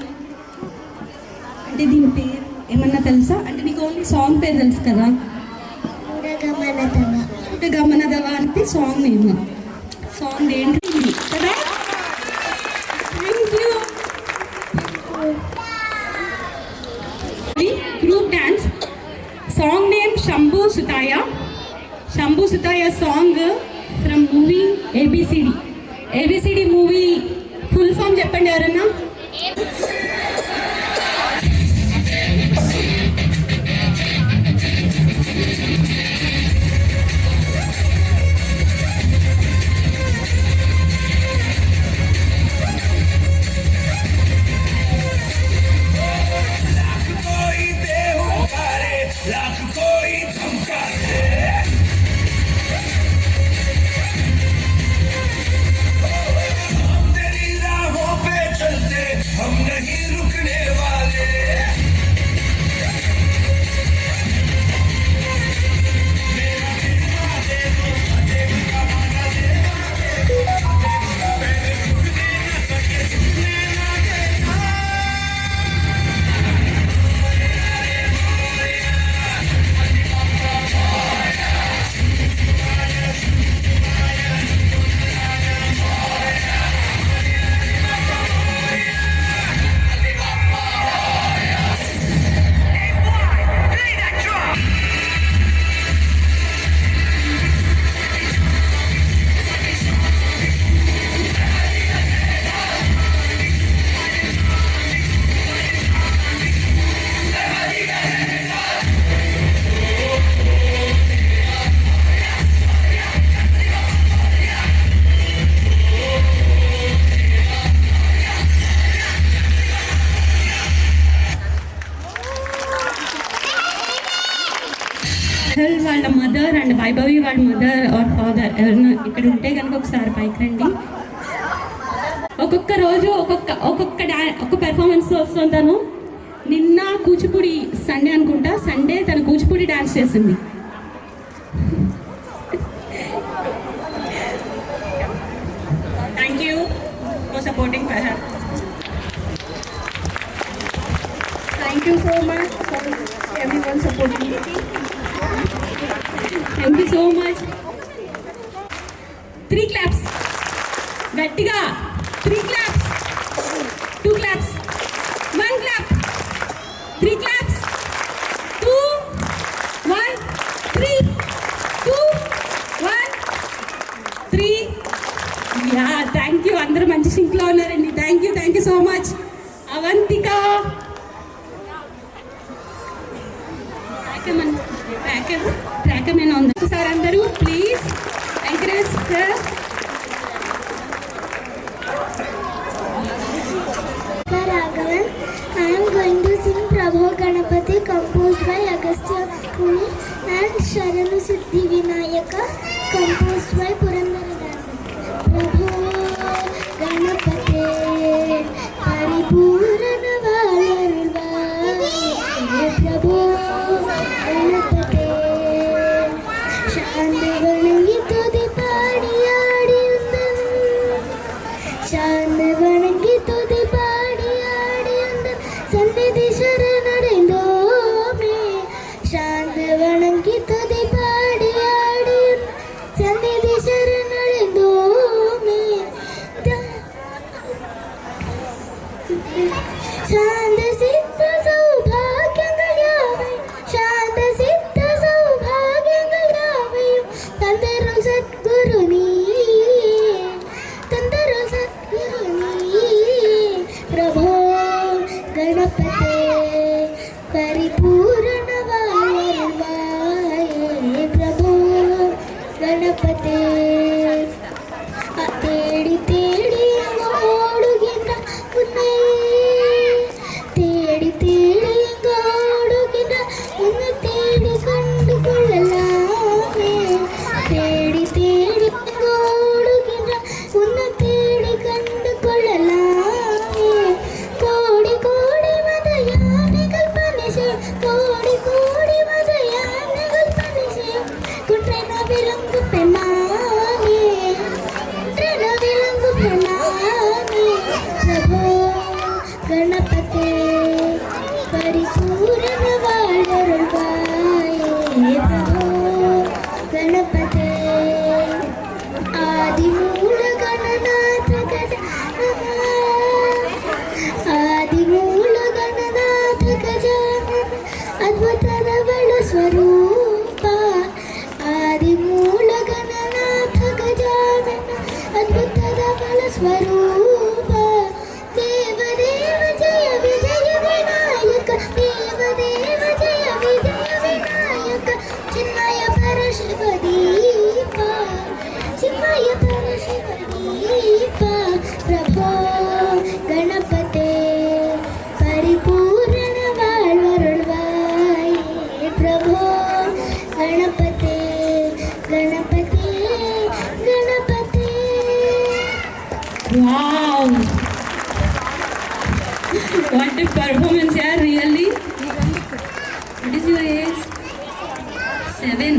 అంటే దీని పేరు ఏమన్నా తెలుసా? అంటే నీకు ఓన్లీ సాంగ్ పేరు తెలుసు కదా, గమనదవా అంటే సాంగ్ నేమ్. సాంగ్ ఏంటి కదా? Thank you. Group dance song name Shambhu Sutaya. Shambhu Sutaya song from movie ABCD. ABCD movie full form చెప్పండి ఎవరన్నా. हम नहीं रुकने वाले। వాళ్ళ మదర్ అండ్ వైభవి వాళ్ళ మదర్ ఆర్ ఫాదర్ ఎవరైనా ఇక్కడ ఉంటే కనుక ఒకసారి పైకి రండి. ఒక్కొక్క రోజు ఒక్కొక్క పెర్ఫార్మెన్స్ వస్తుంటాను. నిన్న కూచిపూడి సండే అనుకుంటా, సండే తన కూచిపూడి డాన్స్ చేసింది. Thank you for supporting for her. Thank you so much for everyone supporting. Thank you so much. 3 claps గట్టిగా. 3 claps, 2 claps, 1 clap, 3 claps, 2, 1, 3, 2, 1, 3. Yeah thank you. అందరూ మంచి సింక్లో ఉన్నారండి. Thank you so much. Avantika ట్రాకమేనా ఉంది sir? అందరూ please encourage sir. Raghavan, I am going to sing Prabho Ganapati composed by Agastya Muni and Sharanu Siddhi Vinayaka composed by Purandaradasa. Prabho Ganapate Paripurana Valarva. Prabho Ganapate Shandavanangi Todi Padi Adi Undan. Shandavanangi Todi Padi Adi Undan. Sannidhi Sharanadindome. Shandavanangi Todi Padi Adi Undan. Sannidhi Sharanadindome. Shanda Siddha Saubhagyangal Yavai. Shanda Siddha Saubhagyangal Yavai. Tandaru Sadguru Nee. Tandaru Sadguru Nee. స్వరూప దేవదేవ జయ విజయ వినాయక దేవదేవ జయ విజయ వినాయక చిన్మయ పరశివ దీప చిన్మయ పరశివ దీప ప్రభో గణపతే పరిపూర్ణ வாழ்வருள்வாயே ప్రభో గణపతే గణపతే గణపతే. Wow! What a performance, yeah, really. What is your age? 7.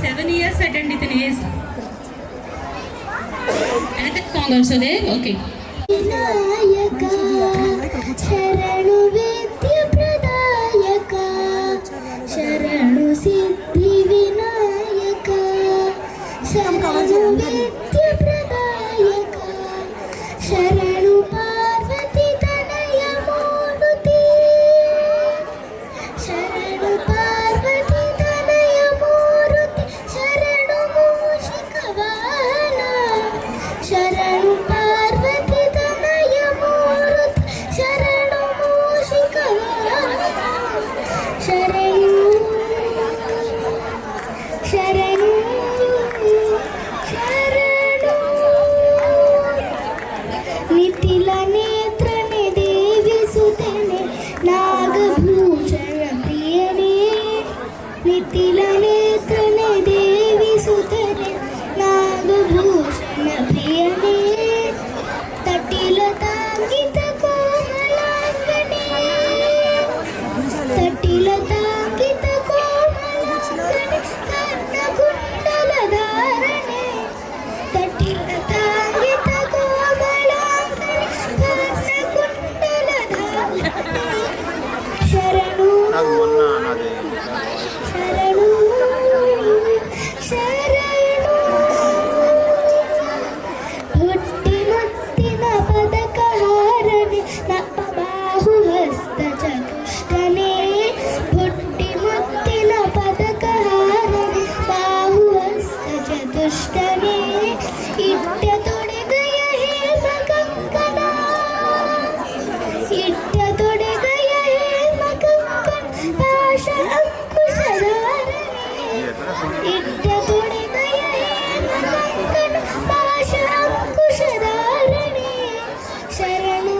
7 years attend it in age. Another song also there? Okay. Vinayaka శరణు విద్య ప్రదాయక శరణు సిద్ధి వినాయక శరణు విద్య ప్రదాయక శరణు పార్వతి తనయ మూర్తి శరణు పార్వతి తనయ మూర్తి శరణు మూషిక వాహన శరణు పార్వతి తనయ మూర్తి శరణు మూషిక వాహన శరణు శరణు శరణు నితిల నేత్రనే దేవి సుతనే నాగభూషణ ప్రియనే నితిల నేత్రనే దేవి సుతనే నాగభూషణ ప్రియనే తటిల తాంగిత కోమలాంగనే తటిల తాంగిత కోమలాంగనే కర్ణకుండల ధారణే తటిల తాంగిత కోమలాంగనే కర్ణకుండల ధారణే శరణు శరణు శరణు పుట్టి ముత్తిన పదకహారని బాహుహస్త చతుష్టనే పుట్టి ముత్తిన పదకహారని బాహుహస్త చతుష్టనే ఇట్ట తొడగయ హేమ కంకణ ఇట్ట తొడగయ హేమ కంకణ పాశ అంకుశధారణే ఇట్ట తొడగయ హేమ కంకణ పాశ అంకుశధారణే శరణు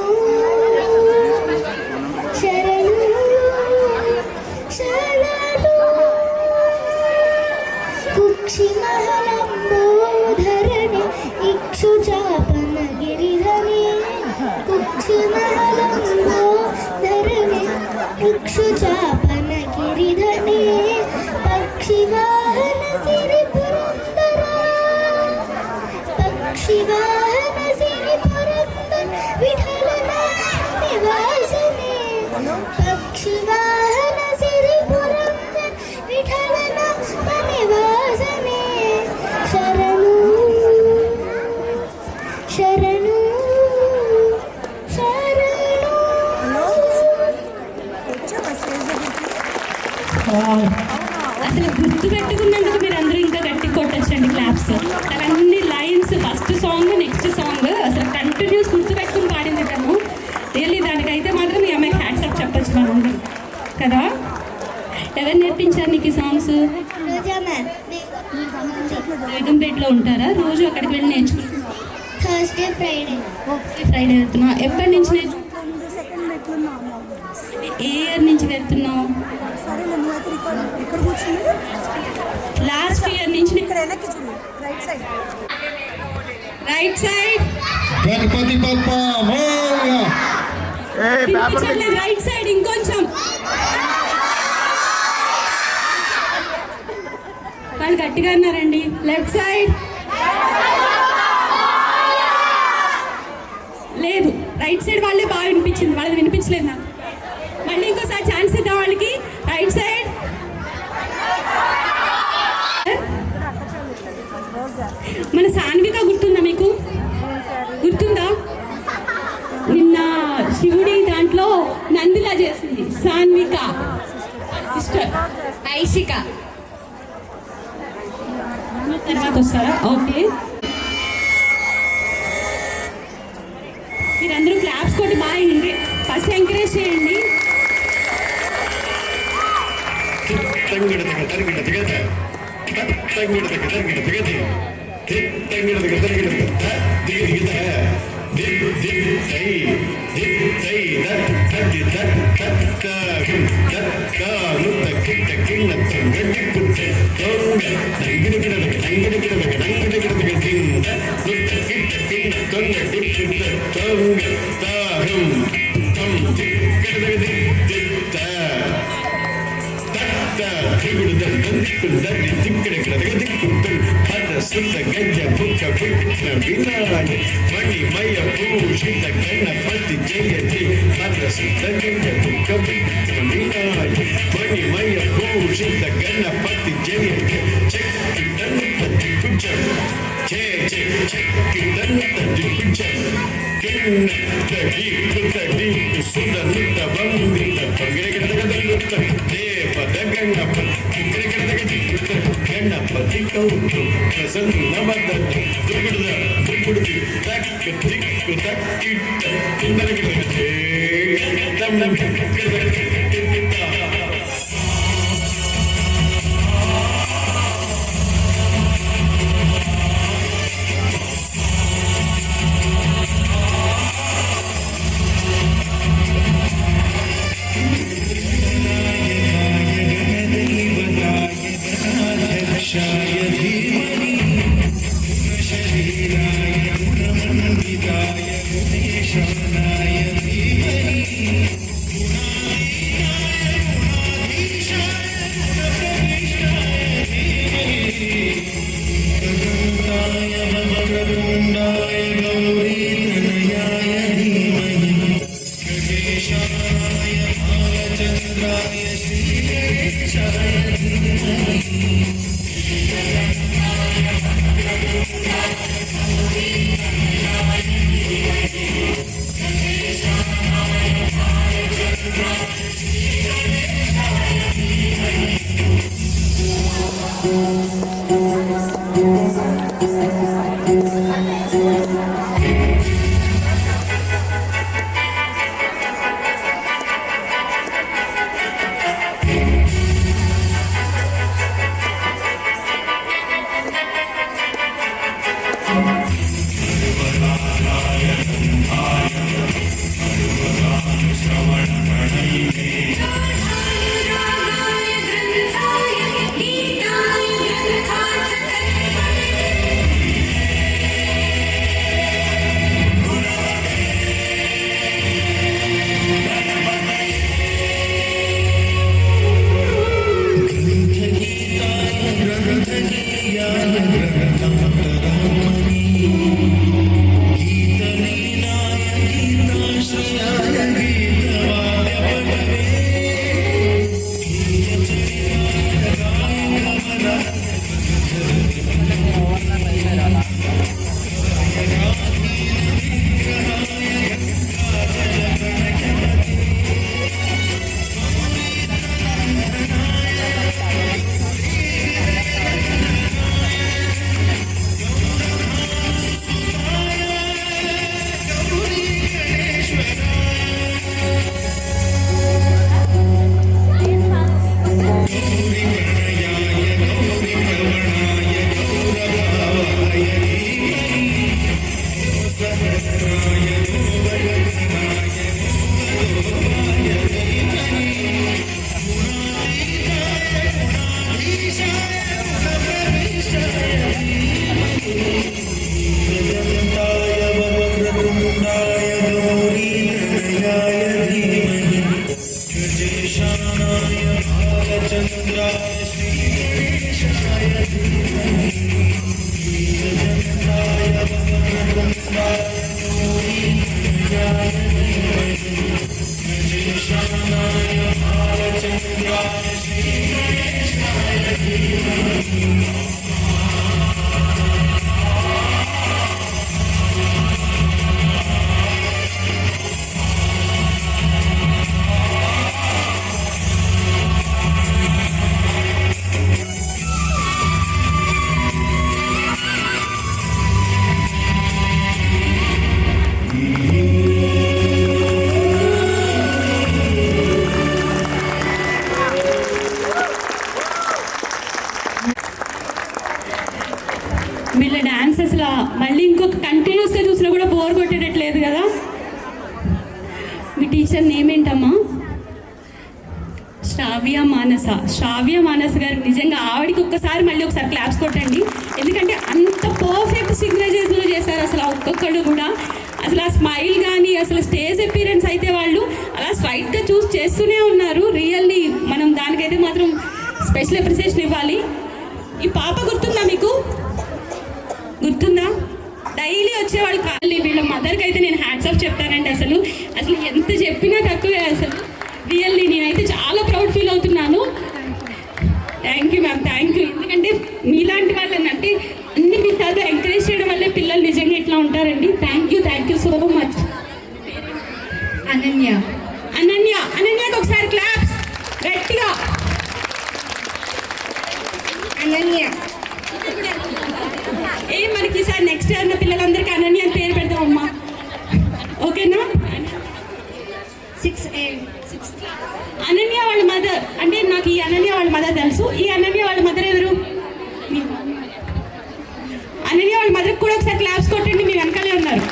శరణు శరణు కుక్షిమహలంబోధరణి ఇక్షుచాపన గిరిధనే కుక్షిమహలంబోధరణి ఇక్షుచాపన గిరిధనే పక్షివాహన సిరి పురందర పక్షివాహన సిరి పురందర విఠలన నివాసనే పక్షివాహన సిరి పురందర విఠలన నివాసనే శరణు శరణు శరణు. అసలు గుర్తు పెట్టుకున్నందుకు మీరు అందరూ ఇంకా గట్టి కొట్టచ్చండి క్లాప్స్. నాకు అన్ని lines first song next song అసలు కంటిన్యూస్ గుర్తు పెట్టుకుని పాడింది తను. రియల్లీ దానికైతే మాత్రం ఈ అమ్మాయికి హ్యాట్స్ అప్ చెప్పచ్చు మనం కదా. ఎవరు నేర్పించారు నీకు ఈ సాంగ్స్? రోజా మ్యామ్ బేగంపేటలో ఉంటారా? రోజు అక్కడికి వెళ్ళి నేర్చుకుంటారు? థర్స్డే ఫ్రైడే ఫ్రైడే వెళ్తున్నా. ఎప్పటి నుంచి ఏ ఇయర్ నుంచి వెళ్తున్నావు? లాస్ట్ ఇయర్ నుంచి. Right side Ganpati Bappa Morya. Right side ఇంకొంచెం. వాళ్ళు గట్టిగా అన్నారండి. లెఫ్ట్ సైడ్ లేదు, రైట్ సైడ్ వాళ్ళే బాగా వినిపించింది, వాళ్ళది వినిపించలేదు నాకు. మళ్ళీ ఇంకోసారి ఛాన్స్ ఇద్దాం వాళ్ళకి. రైట్ సైడ్ మన సాన్విక గుర్తుందా మీకు? గుర్తుందా? నిన్న శివుడి దాంట్లో నందిలా చేసింది సాన్విక సిస్టర్ ఐషిక. తర్వాత వస్తారా? ఓకే. క్లాప్స్ కొట్టి బాగా ఫస్ట్ ఎంకరేజ్ చేయండి. మణిమయ పూషిత గణపతి జయతి భద్రసుత మణిమయ పూషిత గణపతి జయతి చక్కి దంత దిగ్గుజం చే చే చక్కి దంత దిగ్గుజం కిన్న తడి సుదనుత వందిత పగిరగడగడలుత దేవద గణపతి గణపతి కౌతు ప్రసన్నవదతి దుగుడుది తక్కి తిక్కు తక్కిట్ట కిందరగడగడే లేదు కదా. మీ టీచర్ నేమ్ ఏంటమ్మా? శ్రావ్య మానస గారు. నిజంగా ఆవిడకి ఒక్కసారి మళ్ళీ ఒకసారి క్లాప్స్ కొట్టండి. ఎందుకంటే అంత పర్ఫెక్ట్ సిగ్నేచర్స్లో చేశారు అసలు ఒక్కొక్కళ్ళు కూడా. అసలు ఆ స్మైల్ కానీ అసలు స్టేజ్ అపీరెన్స్ అయితే వాళ్ళు అలా స్ట్రైట్గా చూస్ చేస్తూనే ఉన్నారు. రియల్లీ మనం దానికైతే మాత్రం స్పెషల్ అప్రిసియేషన్ ఇవ్వాలి. ఈ పాప గుర్తుందా మీకు? గుర్తుందా? డైలీ వచ్చేవాళ్ళు కాదు. వీళ్ళ మదర్కి అయితే నేను హ్యాట్స్ ఆఫ్ చెప్తానండి. అసలు ఎంత చెప్పినా తక్కువే. అసలు రియల్లీ నేనైతే చాలా ప్రౌడ్ ఫీల్ అవుతున్నాను. Thank you ma'am, thank you. ఎందుకంటే మీలాంటి వాళ్ళని అంటే అన్ని విధాలుగా ఎంకరేజ్ చేయడం వల్లే పిల్లలు నిజంగా ఇట్లా ఉంటారండి. Thank you so much. అనన్యకి ఒకసారి క్లాప్స్ గట్టిగా. అనన్య మనకి ఈసారి నెక్స్ట్ ఇయర్ ఉన్న పిల్లలందరికీ అనన్య అని పేరు పెడతామమ్మా, ఓకేనా? 6 అనన్య వాళ్ళ మదర్ అంటే నాకు ఈ అనన్య వాళ్ళ మదర్ తెలుసు. ఈ అనన్య వాళ్ళ మదర్ ఎవరు? అనన్య వాళ్ళ మదర్కి కూడా ఒకసారి క్లాప్స్ కొట్టండి, మీ వెనకాలే ఉన్నారు.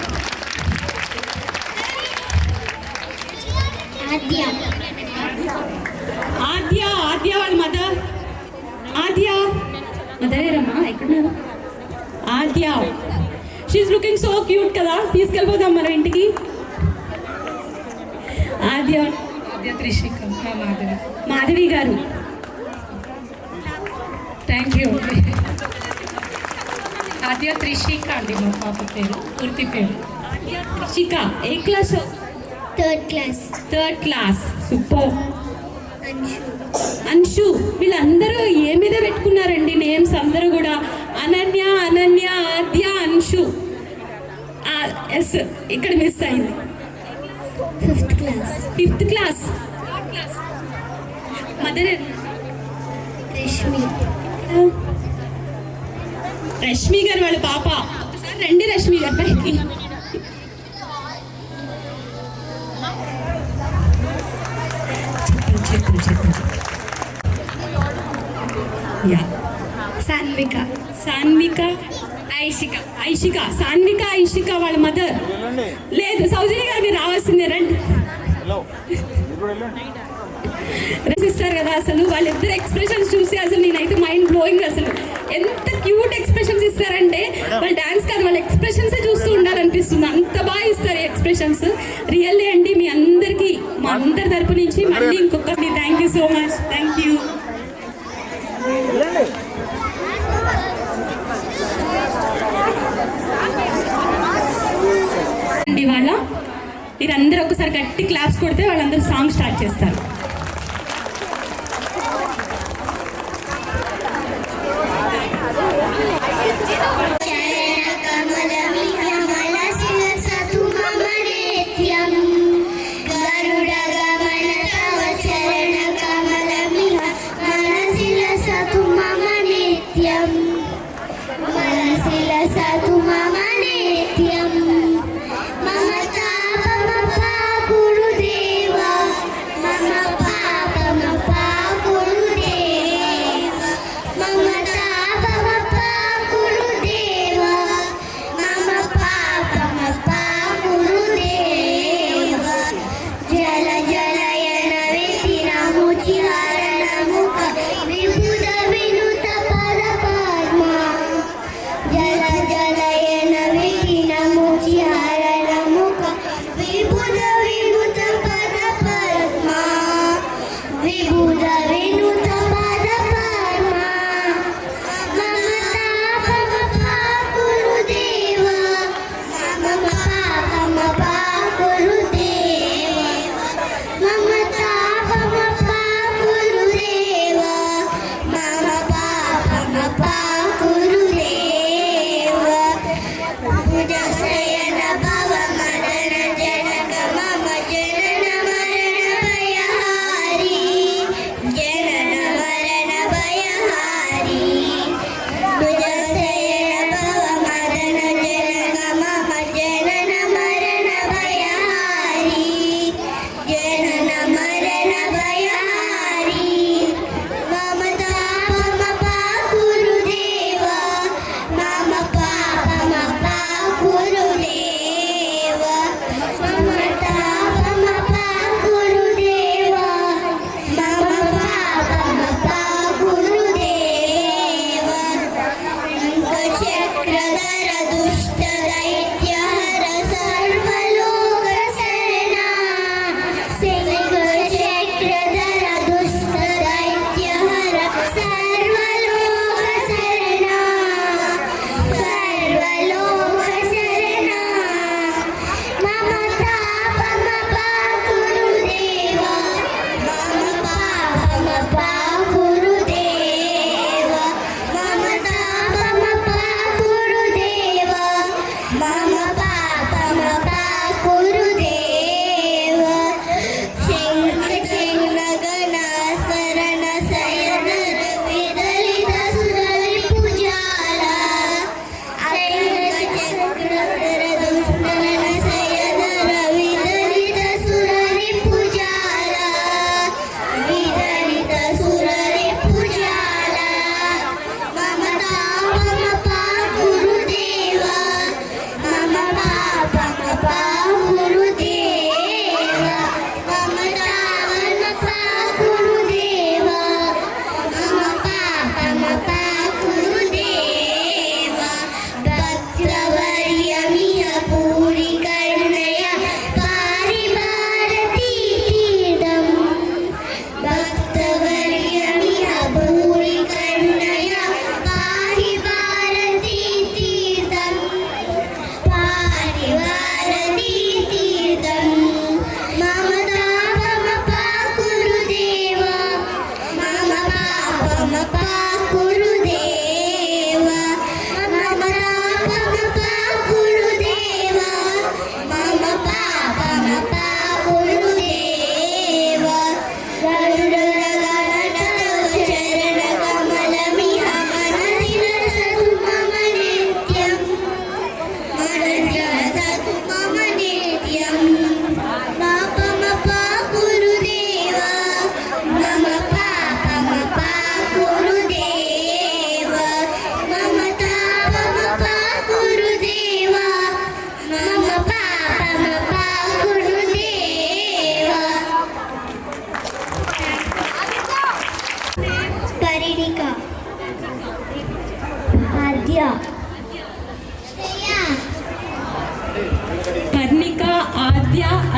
ఆద్య వాళ్ళ మదరేరమ్మా, ఎక్కడున్నారు? ఆద్య, షీఈస్ లుకింగ్ సో క్యూట్ కదా. తీసుకెళ్ళిపోదాం మనం ఇంటికి. ఆద్య త్రిషిక, మాధవి గారు. Thank you. ఆద్య త్రిషిక అండి మా పాప పేరు, పూర్తి పేరు. త్రిషిక ఏ class? Third class. Super. Anshu. వీళ్ళందరూ ఏ మీద పెట్టుకున్నారండి నేమ్స్ అందరూ కూడా? అనన్య, ఆద్య, అంశు. ఎస్, ఇక్కడ మిస్ అయింది. 5th class. మదర్ రష్మి గారు వాళ్ళ పాప. ఒకసారి రండి రష్మి గారు పైకి. సాన్విక ఐషిక వాళ్ళ మదర్. లేదు సౌజన్య గారు మీరు రావాల్సిందే, రండి. ఇస్తారు కదా. అసలు వాళ్ళిద్దరు ఎక్స్ప్రెషన్స్ చూసి అసలు నేనైతే మైండ్ బ్లోయింగ్. అసలు ఎంత క్యూట్ ఎక్స్ప్రెషన్స్ ఇస్తారంటే వాళ్ళ డాన్స్ కాదు, వాళ్ళ ఎక్స్ప్రెషన్స్ చూస్తూ ఉండాలనిపిస్తుంది. అంత బాగా ఇస్తారు ఎక్స్ప్రెషన్స్. రియల్లీ అండి మీ అందరికీ మా అందరి తరపు నుంచి మళ్ళీ ఇంకొకటి thank you so much. Thank you. వాళ్ళ మీరందరూ ఒకసారి గట్టి క్లాప్స్ కొడితే వాళ్ళందరూ సాంగ్ స్టార్ట్ చేస్తారు. మమతా గురుదేవా మమ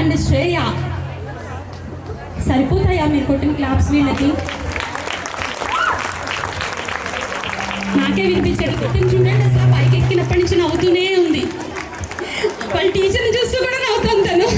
అండ్ శ్రేయ. సరిపోతాయా మీరు కొట్టిన క్లాప్స్ వీళ్ళకి? నాకే వినిపించారు. కొట్టిన చూడండి, అసలు పైకి ఎక్కినప్పటి నుంచి నవ్వుతూనే ఉంది. వాళ్ళ టీచర్ని చూస్తూ కూడా నవ్వుతాను తను.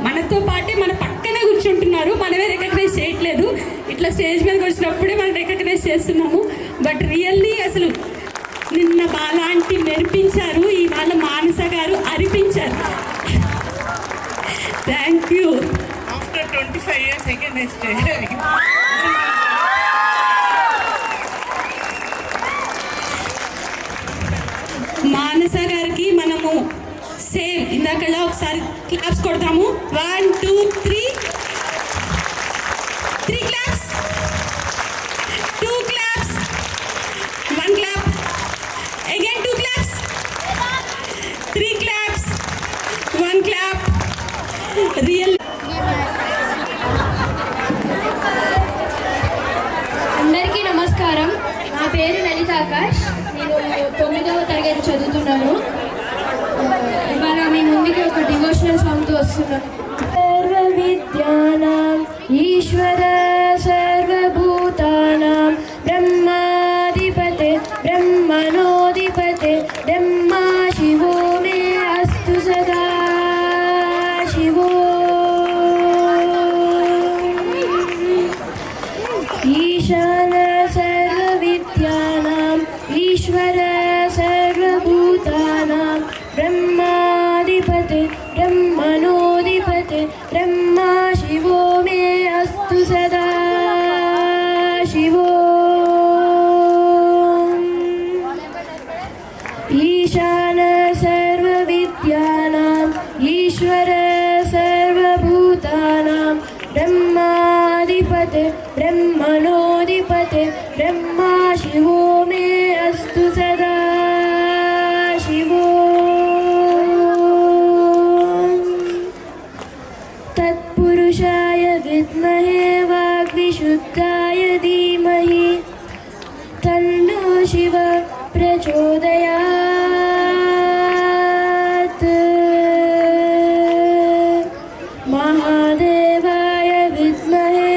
మనతో పాటే మన పక్కనే కూర్చుంటున్నారు, మనమే రికగ్నైజ్ చేయట్లేదు. ఇట్లా స్టేజ్ మీదకి వచ్చినప్పుడే మనం రికగ్నైజ్ చేస్తున్నాము. బట్ రియల్లీ అసలు నిన్న బాలాంటి మెరిపించారు, ఇవాళ మానస గారు అరిపించారు. Thank you. After 25 years again I stay. Manasa గారికి మనము సేమ్ ఇందాకలా ఒకసారి క్లాప్స్ కొడతాము. 1 2 3 claps, 2 claps, 1 clap, again 2 claps, 3 claps, 1 clap. Real అందరికీ నమస్కారం. నా పేరు లలిత ఆకాష్. నేను 9వ తరగతి చదువుతున్నాను. ఇవాళ మీ ముందుకి ఒక డివోషనల్ సాంగ్తో వస్తున్నాను. సర్వ విద్యానాం ఈశ్వర సర్వభూతానాం బ్రహ్మాధిపతే బ్రహ్మణోధిపతే బ్రహ్మా శివో మే అస్తు సదా శివో. ఈశాన సర్వ విద్యానాం ఈశ్వర సర్వభూతానాం బ్రహ్మాధిపతే బ్రహ్మణోధిపతే బ్రహ్మా శివో మే అస్తు సదా శివో. ఈశాన సర్వ విద్యానాం ఈశ్వర సర్వభూతానాం బ్రహ్మాధిపతే బ్రహ్మణోధిపతే బ్రహ్మా శివో మే అస్తు సదా శివో. తత్పురుషాయ విద్మహే వాగ్విశుద్ధాయ ధీమహి తన్నో శివ ప్రచోదయాత్. మహాదేవాయ విద్మహే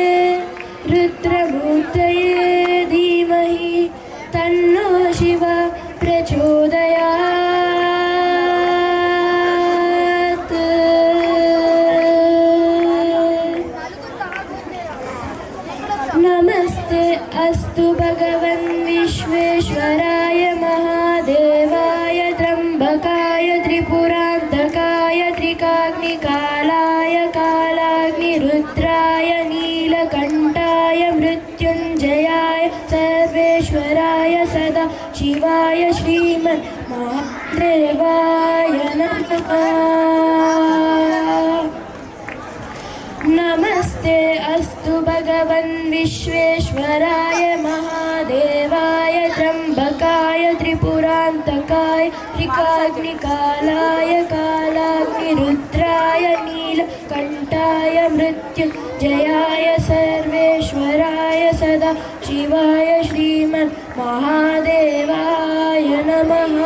రుద్రమూర్తయే ధీమహి తన్నో శివ ప్రచోదయాత్. నమస్తే అస్తు భగవన్ విశ్వేశ్వరాయ మహాదేవాయ త్రంబకాయ త్రిపురాంతకాయ త్రికాగ్నికాలాయ కాలాగ్నిరుద్రాయ నీలకంఠాయ మృత్యుంజయాయ సర్వేశ్వరాయ సదా శివాయ శ్రీమన్ మహాదేవాయ నమః. నమస్తే అస్తు భగవన్ విశ్వేశ్వరాయ మహాదేవాయ త్రంబకాయ త్రిపురాంతకాయ త్రికాగ్నికాలాయ కాలాగ్నిరుద్రాయ నీలకంఠాయ మృత్యుంజయాయ సర్వేశ్వరాయ సదా శివాయ శ్రీమన్ మహాదేవాయ నమః.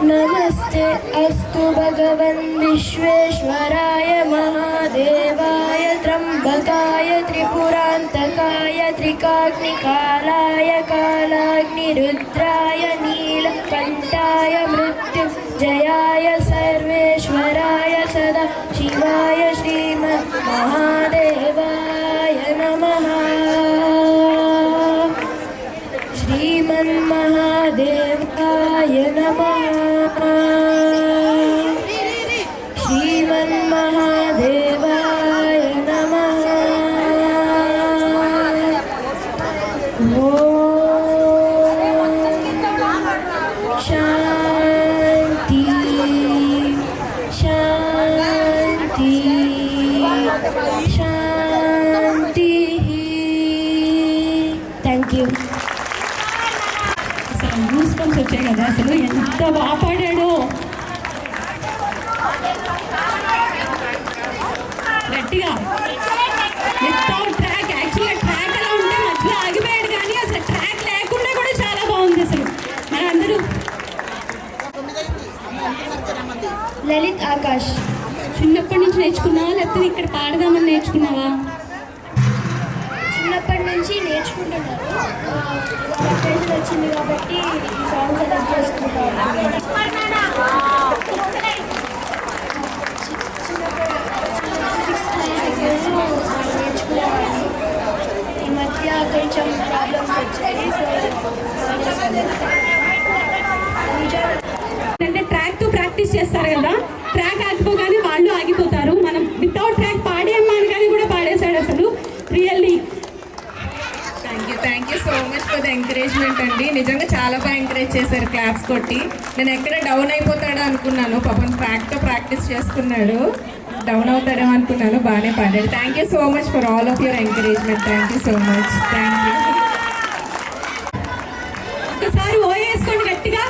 నమస్తే అస్తు భగవన్ విశ్వేశ్వరాయ మహాదేవాయ త్రంబకాయ త్రిపురాంతకాయ త్రికాగ్నికాలాయ కాలాగ్నిరుద్రాయ నీలకంఠాయ మృత్యుంజయాయ సర్వేశ్వరాయ సదా శివాయ శ్రీమన్ మహాదేవాయ నమః. శ్రీమన్మహాదేవాయ నమః. శ్రీమన్మహాదేవాయ నమః. ఓం శాంతి శాంతి శాంతి. Thank you. గూస్ బంప్స్ వచ్చాయి కదా, అసలు ఎంత బాగా పాడాడో. గట్టిగా వితౌట్ ట్రాక్, యాక్చువల్గా ట్రాక్ అలా ఉంటే మధ్యలో ఆగిపోయాడు, కానీ అసలు ట్రాక్ లేకుండా కూడా చాలా బాగుంది. అసలు మనందరూ లలిత్ ఆకాష్. చిన్నప్పటి నుంచి నేర్చుకున్నావా లేకపోతే ఇక్కడ పాడదామని నేర్చుకున్నావా? చిన్నప్పటి నుంచి నేర్చుకుంటున్నాను. అకేషన్ వచ్చింది కాబట్టి ఈ సాంగ్ సెలెక్ట్ చేసుకుంటాను. కొంచెం ప్రాబ్లమ్స్ వచ్చాయి. అంటే ట్రాక్తో ప్రాక్టీస్ చేస్తారు కదా, ట్రాక్ ఆగిపోగానే వాళ్ళు ఆగిపోతారు. మనం వితౌట్ ట్రాక్ పాడేయమ్మా అని కానీ కూడా పాడేశాడు అసలు. Really thank you so much for the encouragement అండి. నిజంగా చాలా బాగా ఎంకరేజ్ చేశారు క్లాప్స్ కొట్టి. నేను ఎక్కడ డౌన్ అయిపోతాడో అనుకున్నాను, పాపం ట్రాక్తో ప్రాక్టీస్ చేసుకున్నాడు, డౌన్ అవుతాడేమో అనుకున్నాను. బాగానే పాడాడు. Thank you so much for all of your encouragement. Thank you so much. Thank you. ఒకసారి ఓ వేసుకోండి గట్టిగా.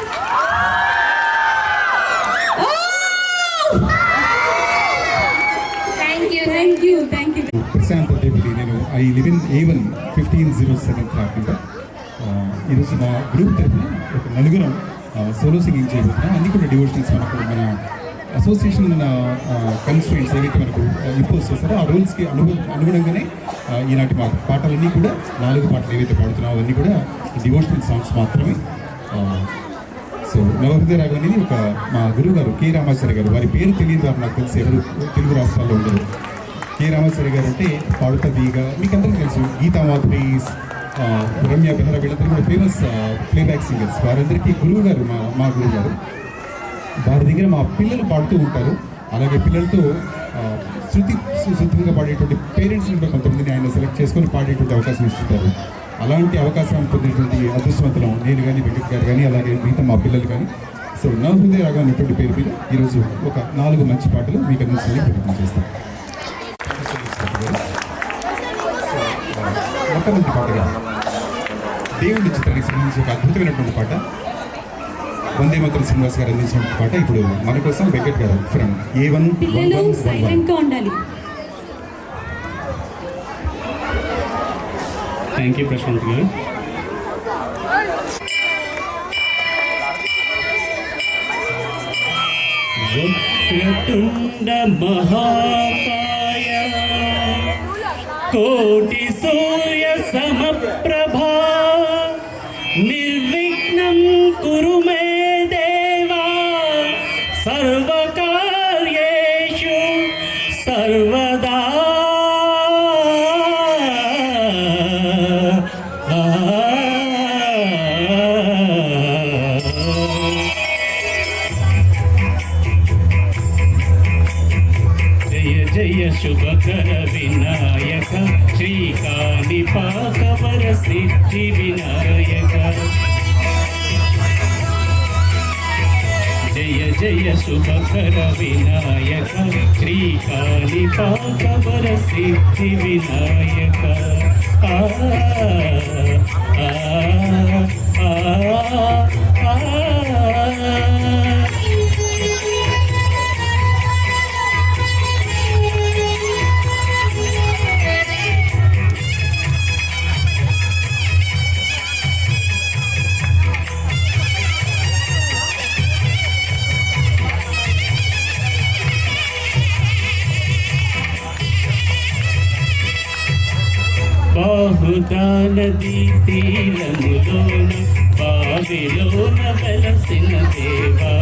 Thank you. ప్రశాంత్ దేవిడి. నేను I live in A1 1507 flat number. ఈరోజు మా గ్రూప్ తరఫున ఒక నలుగురం సోలో సింగింగ్ చేయబోతున్నాం. అన్ని కూడా డివోషనల్స్ మనకు మన అసోసియేషన్ కన్స్ట్రెయింట్స్ ఏవైతే మనకు ఇంపోజ్ చేస్తారో ఆ రూల్స్కి అనుగుణంగానే ఈనాటి మా పాటలన్నీ కూడా 4 పాటలు ఏవైతే పాడుతున్నామో అవన్నీ కూడా డివోషనల్ సాంగ్స్ మాత్రమే. సో నవహృదయ రాగం అనేది ఒక మా గురువు గారు కె రామాచార్య గారు, వారి పేరు తెలియని వారు నాకు తెలిసి ఎవరు తెలుగు రాష్ట్రాల్లో ఉండరు. కె రామాచార్య గారు అంటే పాడుతా తీయగా మీకు అందరికీ తెలుసు. గీతా మాధురీస్, రమ్య బెహ్రా వీళ్ళందరూ కూడా ఫేమస్ ప్లేబ్యాక్ సింగర్స్. వారందరికీ గురువు గారు మా గురువు గారు. వారి దగ్గర మా పిల్లలు పాడుతూ ఉంటారు. అలాగే పిల్లలతో శుద్ధిగా పాడేటువంటి పేరెంట్స్ని కూడా కొంతమందిని ఆయన సెలెక్ట్ చేసుకొని పాడేటువంటి అవకాశం ఇస్తుంటారు. అలాంటి అవకాశం పొందినటువంటి అదృష్టవంతులం నేను కానీ, వెంకట్ గారు కానీ, అలాగే మిగతా మా పిల్లలు కానీ. సో నా హృదయ రాగం అనేటువంటి పేరు మీద ఈరోజు ఒక 4 మంచి పాటలు మీకు అందించాలని ప్రయత్నం చేస్తాను. మొట్టమొదటి పాటగా దేవుడి చిత్రానికి సంబంధించి ఒక అద్భుతమైనటువంటి పాట వందే మాతరం శ్రీనివాస్ గారు అందించినటువంటి పాట ఇప్పుడు మన కోసం వెంకట్ గారు ఫ్రమ్ A1 ఉండాలి. థ్యాంక్ యూ ప్రశాంత్ గారు. వక్రతుండ మహాకాయ కోటి సూర్య సమప్రభా నిర్విఘ్నం కురు మే దేవా సర్వకార్యేషు సర్వదా. జయ శుభకర వినాయక శ్రీకాళిపాకవర సిద్ధి వినాయక. జయ జయ శుభకర వినాయక శ్రీకాళిపాకవర సిద్ధి వినాయక. ఆ ఆ ఆ ఆ బాహుదా నదీ తీరములోన బావిలోన వెలసిన దేవా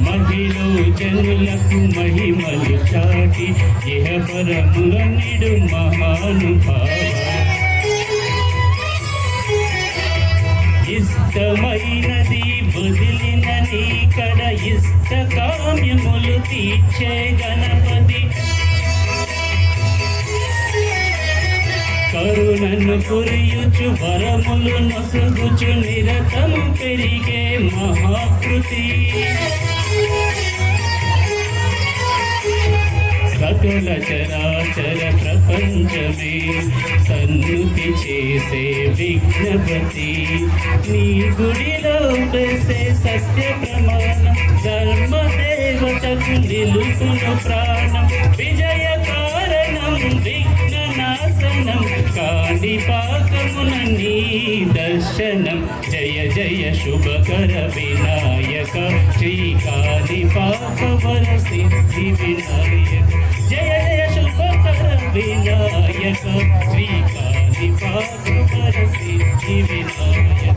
మహిళ జనులకు మహిమలు చాటి ఇహ పరముల నిడు మహానుభావ. ఇష్టమైనది వదిలిన నీకడ ఇష్ట కామ్యములు తీర్చే గణపతి. కరుణను కురియుచు వరములు నొసగుచు నిరతము పెరిగే మహాకృతి. సకల చరాచర ప్రపంచమే సన్నుతి చేసే విఘ్నపతి. నీ గుడిలో వేసే సత్య ప్రమాణం ధర్మదేవతకు నిలుపును ప్రాణం. విజయ కారణం విఘ్ననాశనం కాణిపాకమున నీ దర్శనం. జయ జయ శుభకర వినాయక శ్రీకాళిపాకవర సిద్ధి వినాయక. జయ జయ శుభకర వినాయక శ్రీకాళిపాకవర సిద్ధి వినాయక.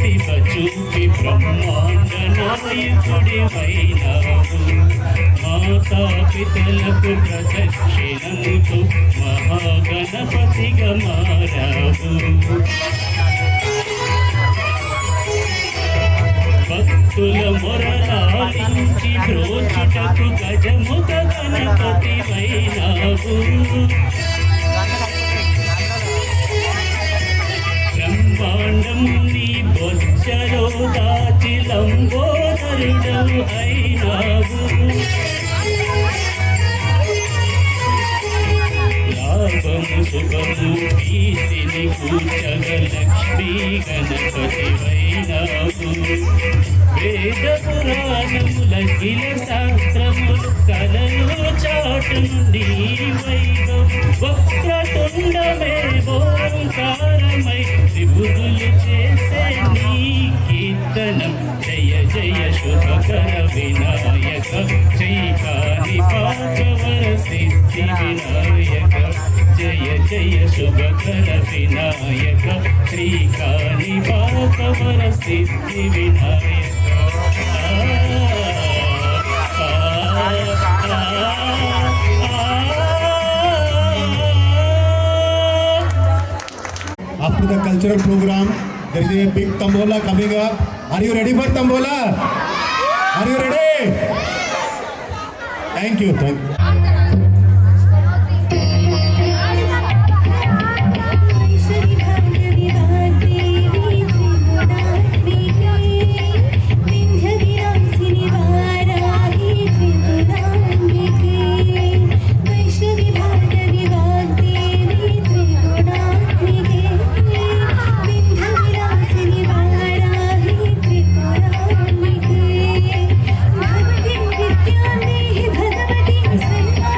ప్రతిభ చూపి బ్రహ్మాండ నాయకుడివైనావు మాతాపితలకు ప్రదక్షిణంతో మహాగణపతిగా మారావు భక్తుల మొరలాలించి బ్రోచుటకు గజముఖ గణపతివైనావు బ్రహ్మాండం నీ బొచ్చలో దాచి లంబోదరుడవు అయినావు లాభము శుభము కీర్తిని కూర్చగ లక్ష్మీ గణపతివైనావు వేద పురాణముల కిల శాస్త్రములు కలలు చాటు నీ వైభవం వక్రతుండమే ఓంకారమై త్రిభుజులు చేసే నీ కీర్తనం జయ జయ శుభకర వినాయక శ్రీకాని పాకవర సిద్ధి వినాయక జయ జయ శుభకర వినాయక శ్రీకాని పాకవర సిద్ధి Vinayaka After the cultural program, there is a big tombola coming up. Are you ready for tombola? Are you ready? Thank you. Thank you. Bhagavati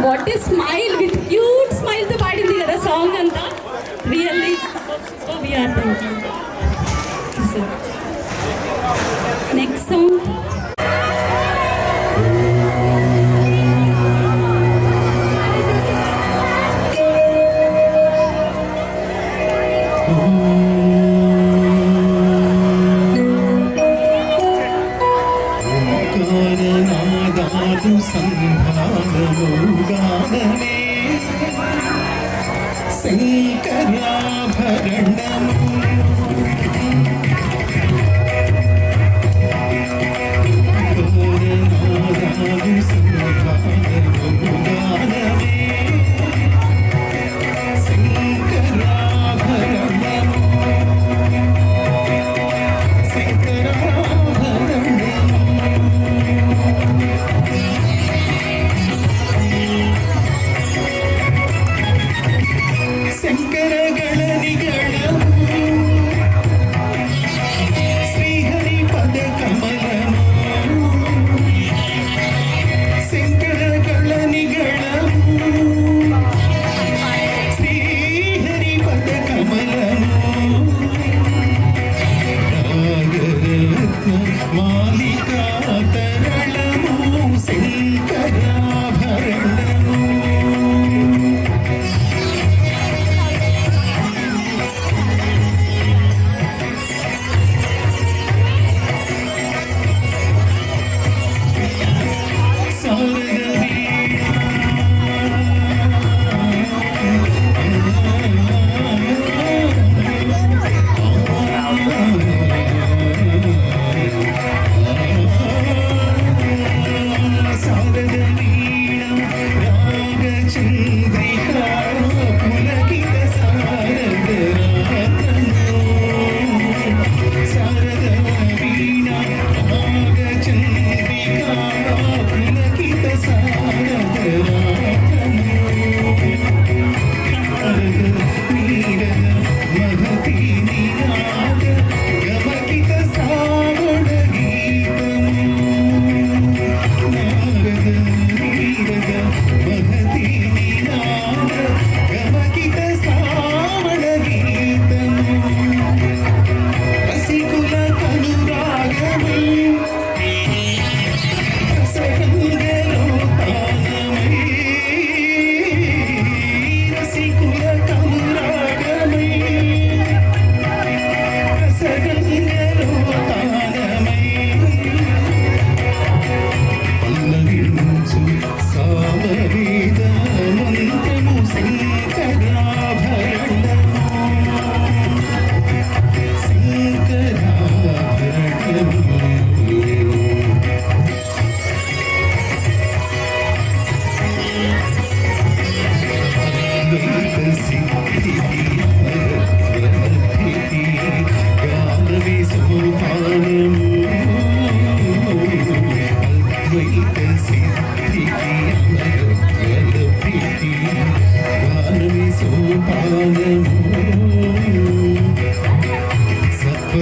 what is smile with cute స్మైల్తో పాడింది కదా సాంగ్ అంతా. Really we are thanking. Next song ఓంకారనాదాదు సంధానముగానమే శంకరాభరణము ఓంకారనాదాదు సంధానముగానమే శంకరాభరణము శంకరగణ నిగణము శ్రీహరి పద కమలము శంకరగణ నిగణము శ్రీహరి పద కమలము రాగరత్న మాలికా తరళము శంకరాభరణము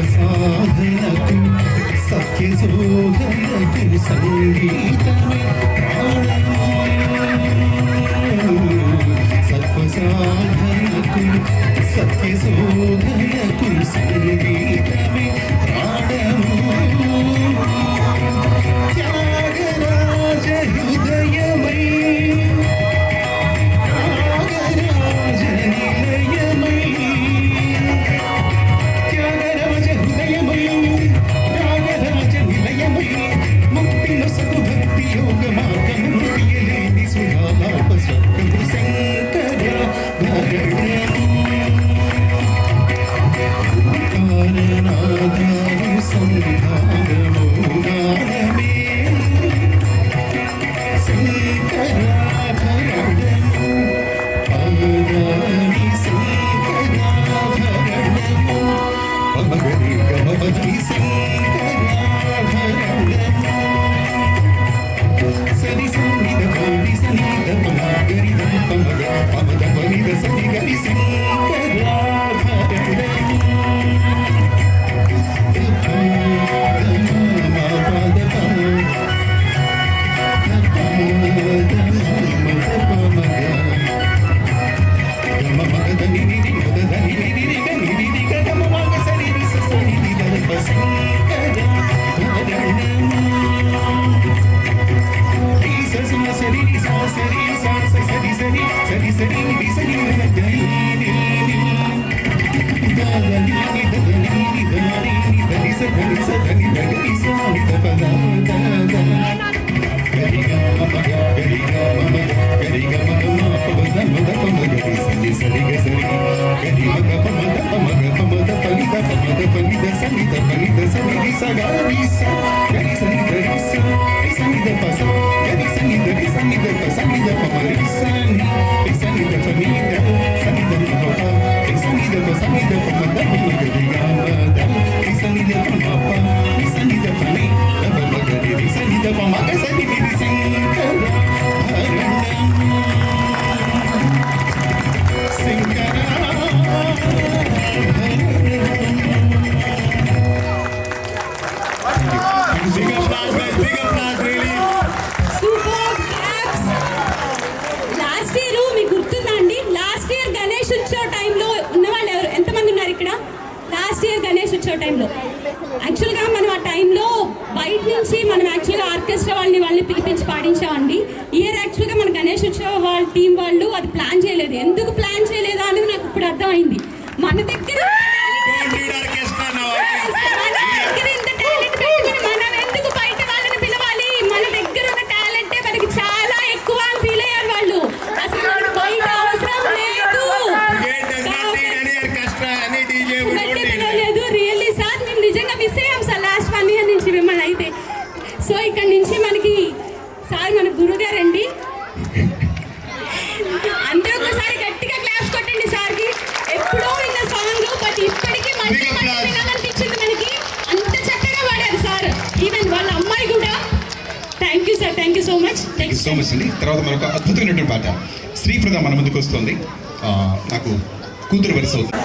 సత్వసాధనకు సత్యశోధనకు సంగీతమే సత్వసాధనకు సత్యశోధనకు సంగీతమే ప్రాణము త్యాగరాజ హృదయమై త్యాగరాజ నిలయమై త్యాగరాజ హృదయమై త్యాగరాజ నిలయమై ముక్తి నొసగు భక్తి యోగ మార్గము తెలియలేని సుధాలాప స్వర్గము శంకర భరణము కారణాధారు సంధానము గానమే శంకరాభరణము పవనాని శంకరాభరణము పవగరి గమపతి శంకరాభరణము సరి సంగీత పౌడి సంగీత పమాగరి పమగ పమద పనిద సరి గరి శంకరాభరణము పద సరి గరి మగ పమద పమగ పమద పలిద పమద పలిద సనిద పలిద సనిది సగరి స గరి సనిద రిస సనిద పస గరి సనిద రి సనిద పసనిద పమరి సని సనిద పనిద సనిద పప సనిద పసనిద పమద పమగ గమద సనిద పమప సనిద పని పమగ రి సనిద పమగ సనిద రి శంకర లాస్ట్ ఇయర్ మీకు గుర్తుందా అండి? లాస్ట్ ఇయర్ గణేష్ ఉత్సవ్ టైంలో ఉన్నవాళ్ళు ఎవరు ఎంతమంది ఉన్నారు ఇక్కడ? లాస్ట్ ఇయర్ గణేష్ ఉత్సవ్ టైంలో యాక్చువల్గా మనం ఆ టైంలో బయట నుంచి మనం యాక్చువల్గా ఆర్కెస్ట్రా వాళ్ళని పిలిపించి పాడించామండి. ఇయర్ యాక్చువల్గా మన గణేష్ ఉత్సవ్ వాళ్ళ టీం వాళ్ళు అది ప్లాన్ చేయలేదు. ఎందుకు ప్లాన్ చేయలేదా అనేది నాకు ఇప్పుడు అర్థమైంది. మన దగ్గర ఇంత టాలెంట్ పెట్టుకుని మనం ఎందుకు బయట వాళ్ళని పిలవాలి? మన దగ్గర ఉన్న టాలెంటే మనకి చాలా ఎక్కువ అని ఫీల్ అయ్యారు వాళ్ళు. అసలు మనకి బయట అవసరం లేదు. రియల్లీ సార్ మేము నిజంగా మిస్ అయ్యాం సార్ లాస్ట్ 1 year నుంచి మిమ్మల్ని అయితే. సో ఇక్కడ నుంచి మనకి సార్ మన గురువు గారండి. అంతే ఒకసారి గట్టిగా క్లాప్స్ కొట్టండి సార్కి. ఎప్పుడో విన్న సాంగ్ బట్ ఇప్పటికీ మళ్ళీ వినాలనిపించింది మనకి. అంత చక్కగా పాడారు సార్. ఈవెన్ వాళ్ళ అమ్మాయి కూడా. Thank you sir, thank you so much. Thank you so much అండి. తర్వాత మనకు అద్భుతమైనటువంటి పాట శ్రీప్రద మన ముందుకు వస్తుంది. నాకు కూతురు వరుస అవుతుంది.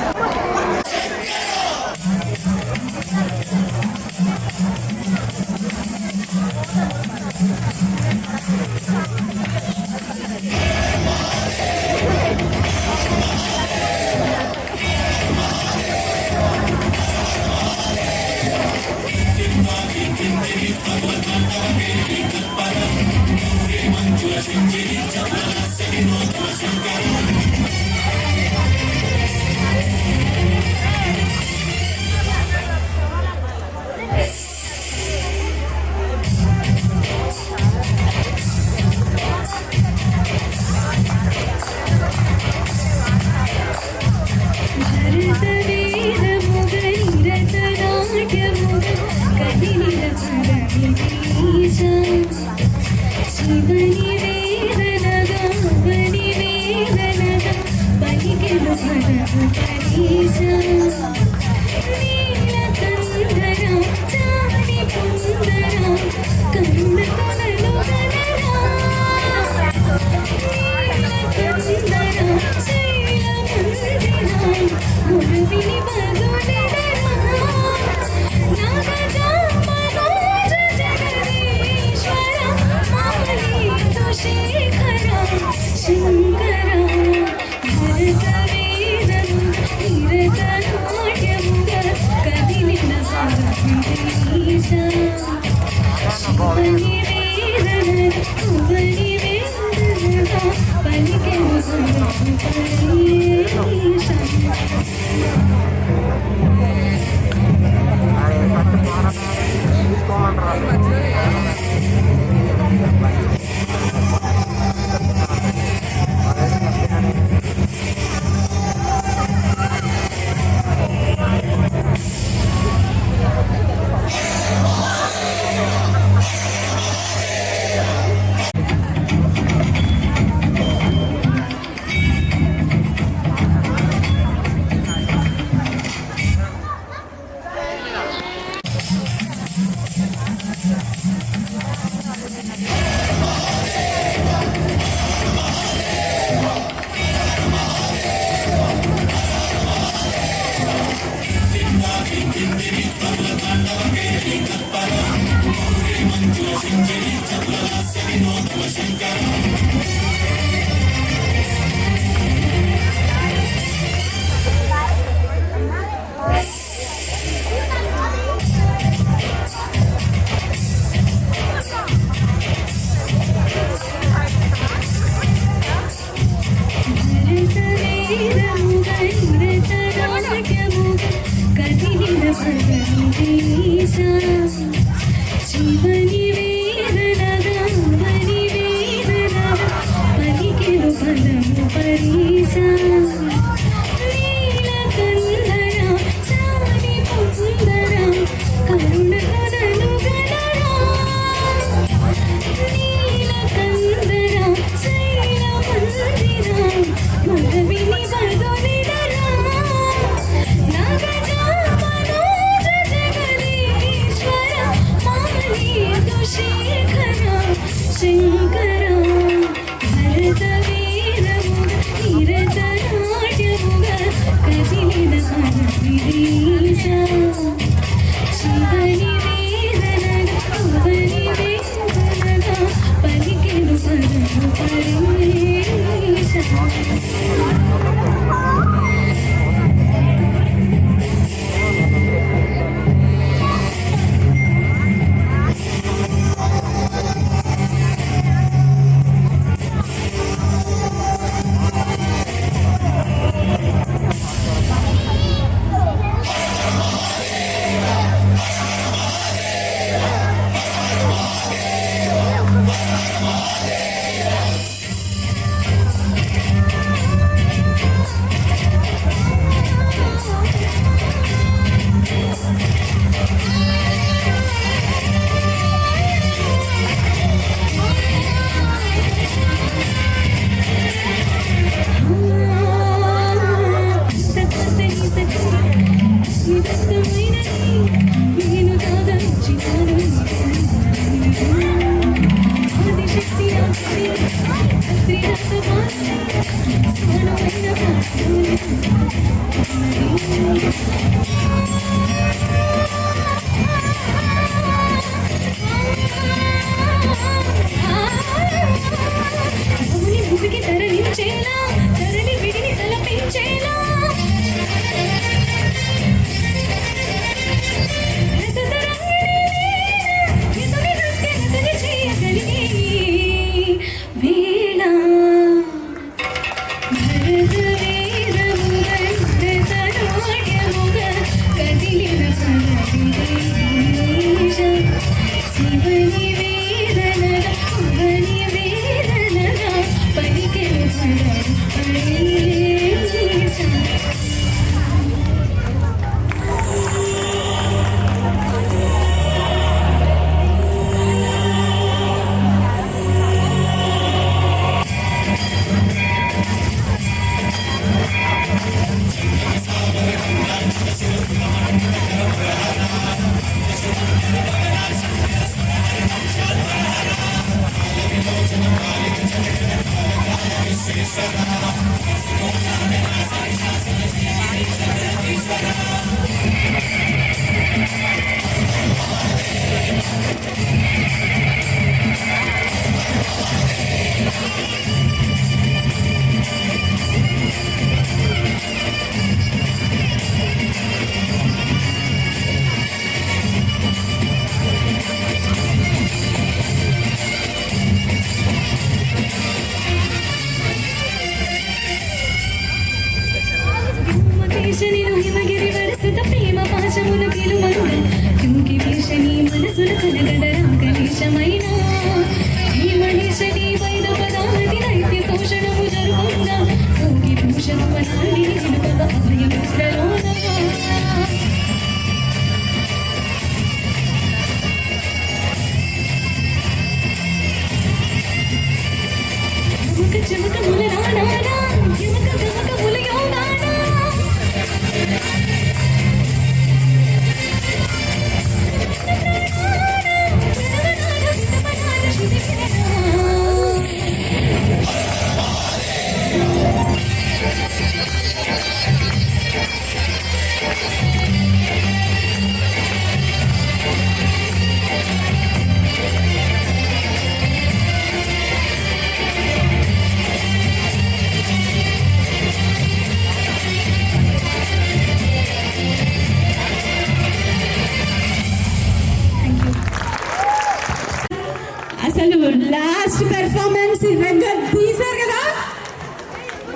అసలు లాస్ట్ పెర్ఫార్మెన్స్ తీశారు కదా,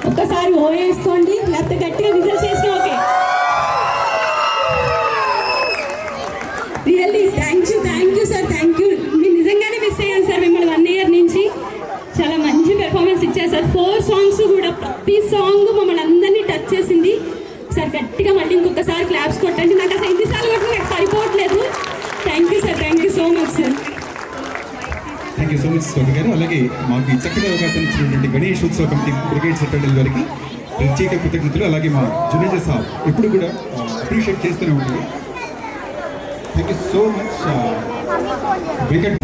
ఒక్కసారి ఓ వేసుకోండి, లేకపోతే గట్టిగా విజిల్ చేసిన okay. Really thank you sir, thank you. మీరు నిజంగానే మిస్ అయ్యాను సార్ మిమ్మల్ని 1 year నుంచి. చాలా మంచి పెర్ఫార్మెన్స్ ఇచ్చారు సార్. 4 songs కూడా ప్రతి సాంగ్ మమ్మల్ని అందరినీ టచ్ చేసింది. సార్ గట్టిగా మళ్ళీ ఇంకొకసారి క్లాప్స్ కొట్టండి. నాకు అసలు ఎన్నిసార్లు కొట్టినా నాకు సరిపోవట్లేదు. Thank you sir, thank you so much sir. Thank you so much స్వామి గారు. అలాగే మాకు ఈ చక్కటి అవకాశం ఇచ్చినటువంటి గణేష్ ఉత్సవ కమిటీ బ్రిగేడ్ సెక్రటరీ గారికి ప్రత్యేక కృతజ్ఞతలు. అలాగే మా జునేజా సాబ్ ఎప్పుడు కూడా అప్రిషియేట్ చేస్తూనే ఉంటారు. Thank you so much Venkat.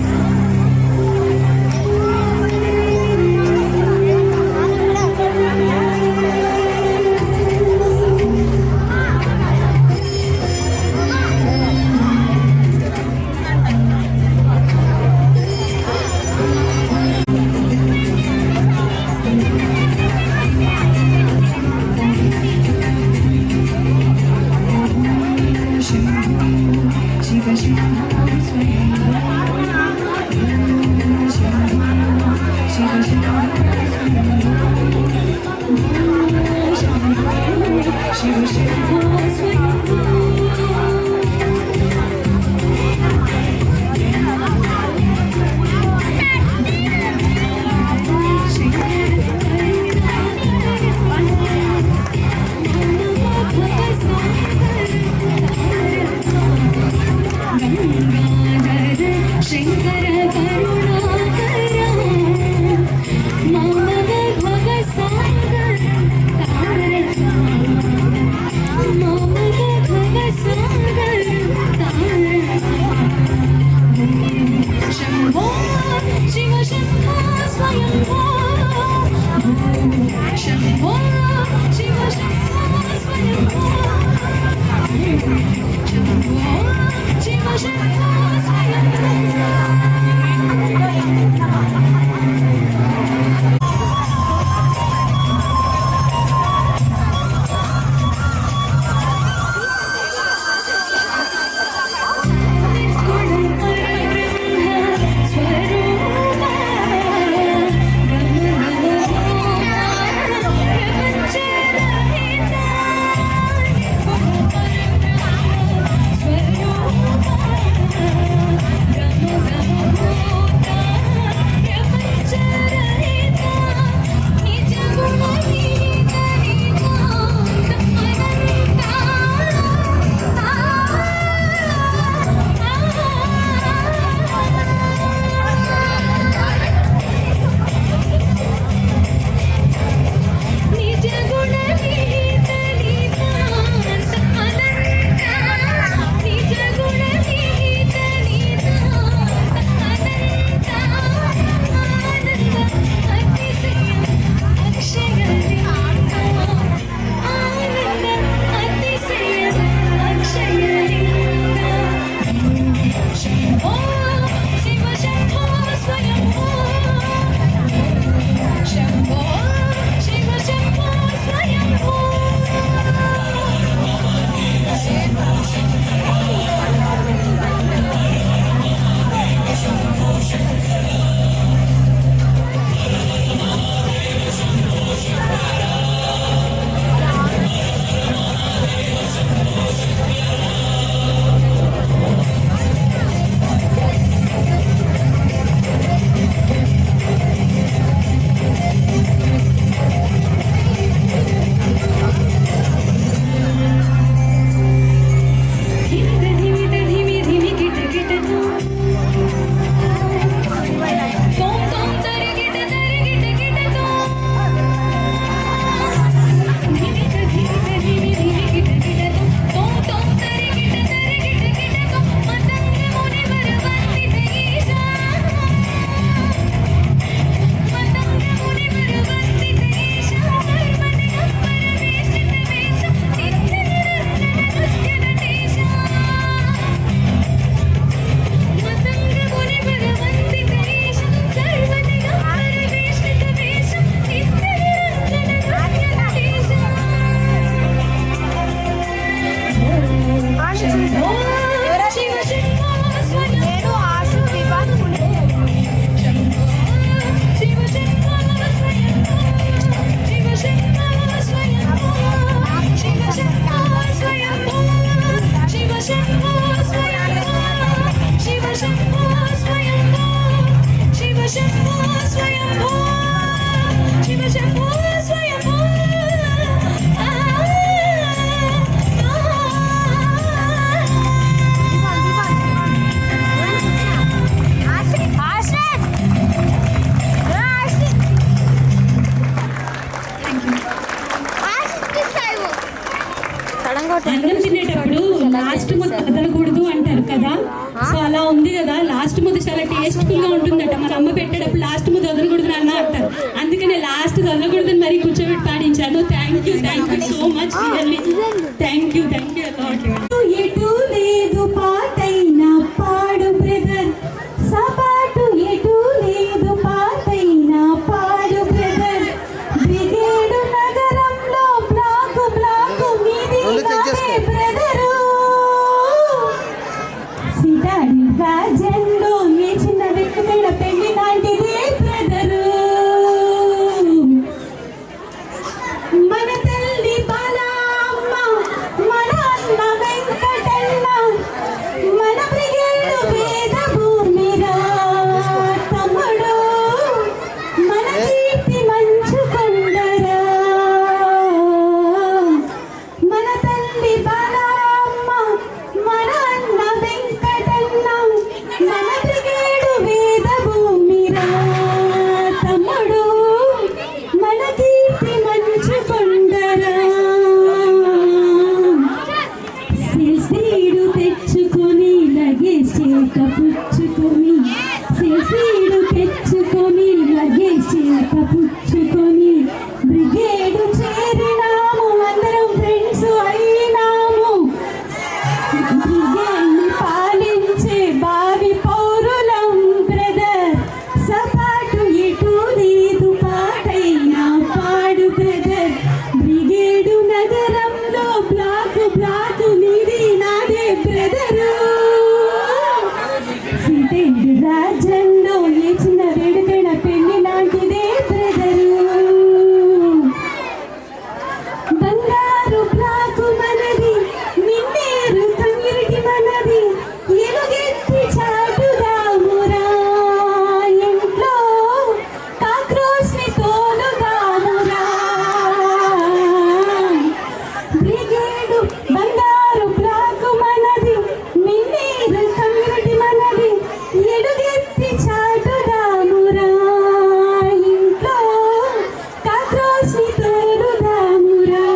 శంకర కరుణాకర మానవ భవ సాగర అన్నం తినేటప్పుడు లాస్ట్ ముద్ద వదలకూడదు అంటారు కదా, సో అలా ఉంది కదా. లాస్ట్ ముద్ద చాలా టేస్ట్ఫుల్ గా ఉంటుందట. మన అమ్మ పెట్టేటప్పుడు లాస్ట్ ముద్ద వదలకూడదు అన్న అంటారు. అందుకనే లాస్ట్ వదలకూడదని మరి కూర్చోబెట్టి పాడించాను. Thank you so much. Thank you ఎటు లేదు పాటైనా పాడు బ్రదర్, సపాటు ఎటు లేదు పాటైనా పాడు బ్రదర్. బ్రిగేడు నగరంలో బ్లాకు మీది బ్రదరు. సిటాడి రాజ్యంలో ఏ చిన్న వ్యక్తుల పెళ్లి లాంటిదే బ్రదరు. మన తల్లి బాలమ్మ, మన అన్న వెంకటన్న, మన బ్రిగేడు వేద భూమిరా తమ్ముడు, మన కీర్తి మంచు కొండరా. మన తల్లి బాలమ్మ, మన అన్న వెంకటన్న, మన బ్రిగేడు వేద భూమిరా తమ్ముడు, మన కీర్తి మంచు కొండరా. శిల్పీడు తెచ్చుకొని లగేజ్ చేత పుచ్చుకొని, శిల్పీడు తెచ్చుకొని లగేజ్ చేత పుచ్చుకొని, బ్రిగేడు చేరినాము, అందరం ఫ్రెండ్స్ అయినాము. బ్రిగేడ్ని పాలించే భావి పౌరులం బ్రదర్. సపాటు ఎటు లేదు పాటైనా పాడు బ్రదర్. బ్రిగేడు నగరంలో బ్లాకు నీది నాదే బ్రదరు. సిటేడు రాజ్యంలో ఏ చిన్న వేడుకైన పెళ్లి లాంటిదే బ్రదరు. బంగారు బ్లాకు మనది, మిన్నేరు కమ్యూనిటీ మనది. ఎలుగెత్తి చాటుదామురా, ఇంట్లో కాక్రోచ్ని తోలుదామురా. బ్రిగేడు బంగారు బ్లాకు మనది, మిన్నేరు కమ్యూనిటీ మనది. ఎలుగెత్తి చాటుదామురా, ఇంట్లో కాక్రోచ్ని తోలుదామురా.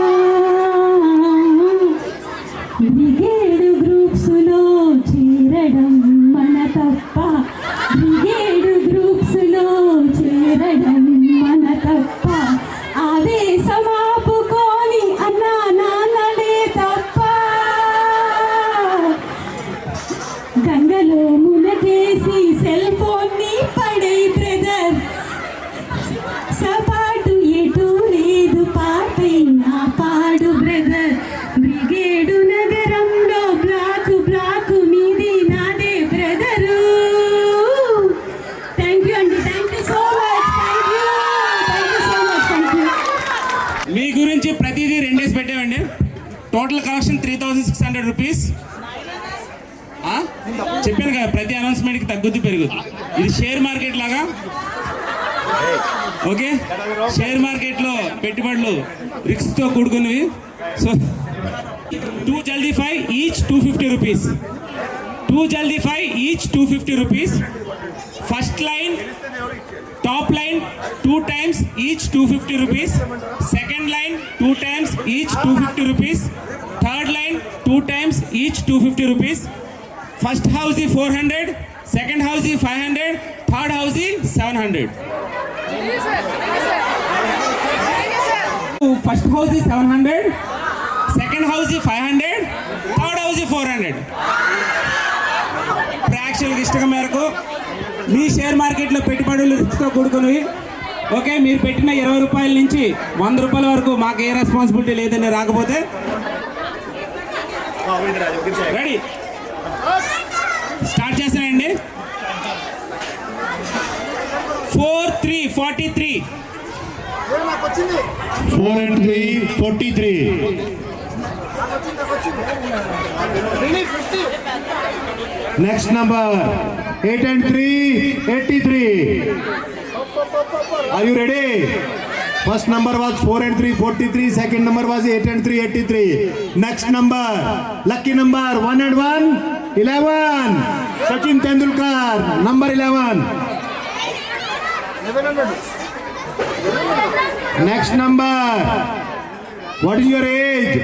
బ్రిగేడు గ్రూప్స్లో చేరడం మన తప్ప, బ్రిగేడు గ్రూప్స్లో చేరడం మన తప్ప. ఆవేశమాపుకొని అన్నా నాన్నడే తప్ప. గంగలో మునకేసి సెల్ ఫోన్ని పడే బ్రదర్. సపాటు ఎటు లేదు పాటైనా పాడు బ్రదర్. బ్రిగేడు నగరంలో బ్లాకు మీది నాదే బ్రదరు. థ్యాంక్ యూ అండి. Thank you so much. Thank you. మీ గురించి ప్రతిదీ రెండేసి పెట్టామండి. Total collection 3600 rupees. చెప్పాను కదా, ప్రతి అనౌన్స్మెంట్కి తగ్గుద్ది పెరుగుద్ది. ఇది షేర్ మార్కెట్ లాగా. ఓకే, షేర్ మార్కెట్లో పెట్టుబడులు రిస్క్తో కూడుకున్నవి. సో 2 జల్దీ 5 ఈచ్ 250 రూపీస్. 2 జల్దీ 5 each 250 rupees. First line top line 2 times each 250 rupees. Second line 2 times each 250 rupees. Third line 2 times each 250 rupees. First house 400, second house 500, third house 700. First house 700, second house 500, third house 400. ప్రేక్షకులకు ఇష్టం మేరకు మీ share మార్కెట్లో పెట్టుబడులు రిస్క్తో కూడుకున్నవి. Okay, మీరు పెట్టిన 20 రూపాయల నుంచి 100 రూపాయల వరకు మాకు ఏ రెస్పాన్సిబిలిటీ లేదని రాకపోతే రెడీ స్టార్ట్ చేస్తానండి. 4-3-43. 4 and 3 43. Next number 8 and 3 83. Are you ready? First number was 4 and 3 43. Second number was 8 and 3 83. Next number, lucky number 1 and 1 11. Sachin Tendulkar, number 11. Next number, what is your age?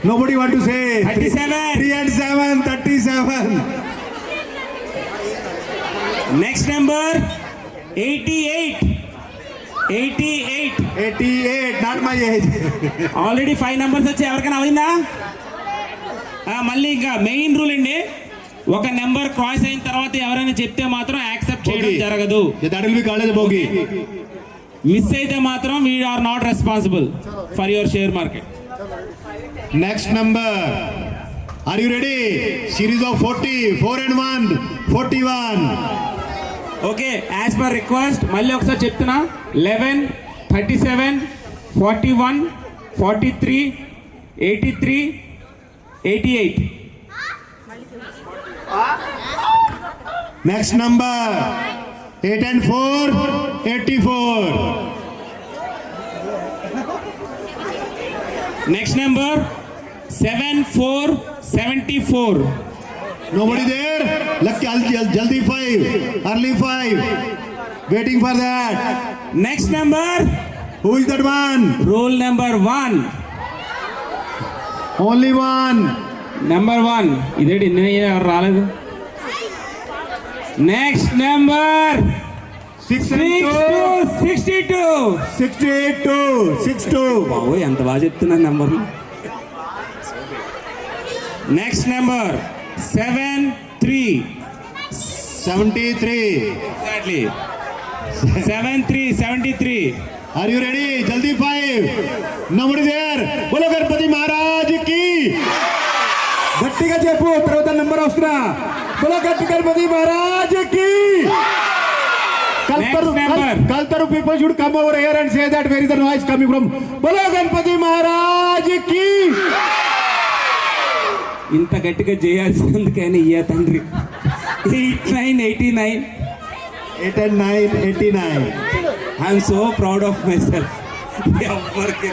Nobody want to say. 37. 3 and 7, 37. Next number 88. 88, not my age. Already 5 numbers వచ్చి ఎవరికైనా అయిందా? మళ్ళీ ఇంకా main rule అండి, ఒక number cross అయిన తర్వాత ఎవరైనా చెప్తే మాత్రం యాక్సెప్ట్ చేయడం జరగదు. That will be called as a bogey. Miss అయితే మాత్రం we are not responsible for your share market. Next number. Are you ready? Series of 40, 4 and 1, 41. Okay, as per request మళ్ళీ ఒకసారి చెప్తున్నా, 11, 37, 41, 43, 83, 88. Next number. 8 and 4, 84. Next number 7, 4, 74. Nobody there? Lucky, jaldi 5, early 5. Waiting for that. Next number Who is that one? Rule number 1. Only one. Number 1 ఇదేంటి ఇన్ని ఎవరు రాలేదు. Next number 62. 62. బాబు ఎంత బాగా చెప్తున్నాను నెంబర్లు. Next number 73. 73. Exactly 73. Are you ready? Jaldi 5. Nobody there. Bolo Ganpati Maharaj ki. గట్టిగా చెప్పు, తర్వాత నెంబర్ వస్తున్నా. బోలో గణపతి మహారాజ్ కి. Kaltaru people should come over here and say that where is the noise coming from. Bolo Ganpati Maharaj ki. ఇంత గట్టిగా చేయాల్సినందుకైనా ఇయ్య తండ్రి. 8, 9, 89. 8 and 9, 89. I'm so proud of my self. ఎవరికి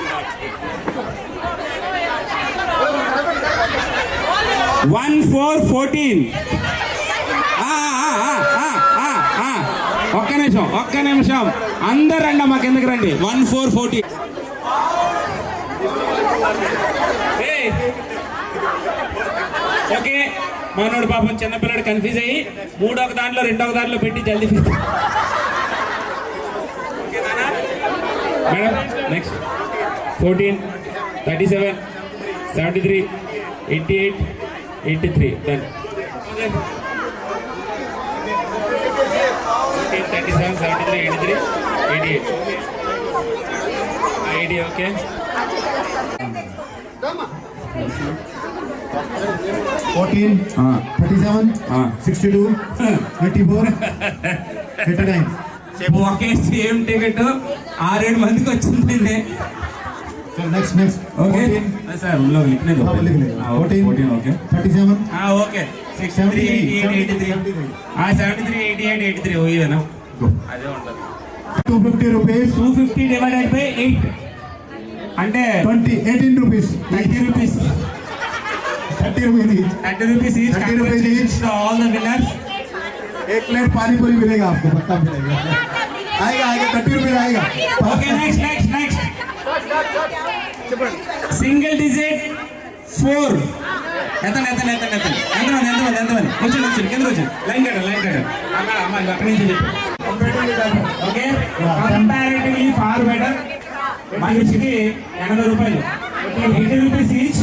1, 4, 14. ఒక్క నిమిషం అందరు రండి, మాకు ఎందుకు రండి. 1, 4, 14. ఓకే, మనోడు పాపం చిన్నపిల్లడు కన్ఫ్యూజ్ అయ్యి 3వ దాంట్లో 2వ దాంట్లో పెట్టి జల్దీ మేడం. నెక్స్ట్ 14, 37, 73, 88, 83. డన్. 37, 73, 83, 88. 80. ఓకే, 14, 37, 62, 84, 89. ఒకే సేమ్ టికెట్ 6-7 మందికి వచ్చిందండి. So next. Okay sir, 14, okay 37, okay 63, 88, 83. 73, 88, 83. ఓయేనా అదే ఉంటుంది. 250 rupees. 250 డివైడెడ్ బై 8 అంటే 18 rupees. 30 rupees. 30 rupees each. 30 rupees each. 30 rupees each. All the winners. एक प्लेट पानी पूरी मिलेगा आपको, पक्का मिलेगा. आएगा 30 रुपये आएगा. Okay, next single digit 4. ఎంతమంది కూర్చోండి, కింద కూర్చోండి. లైన్ కట్టారు అమ్మ అక్కడి నుంచి చెప్పి. Okay, comparatively far better. మనిషికి 80 రూపాయలు. 80 rupees each.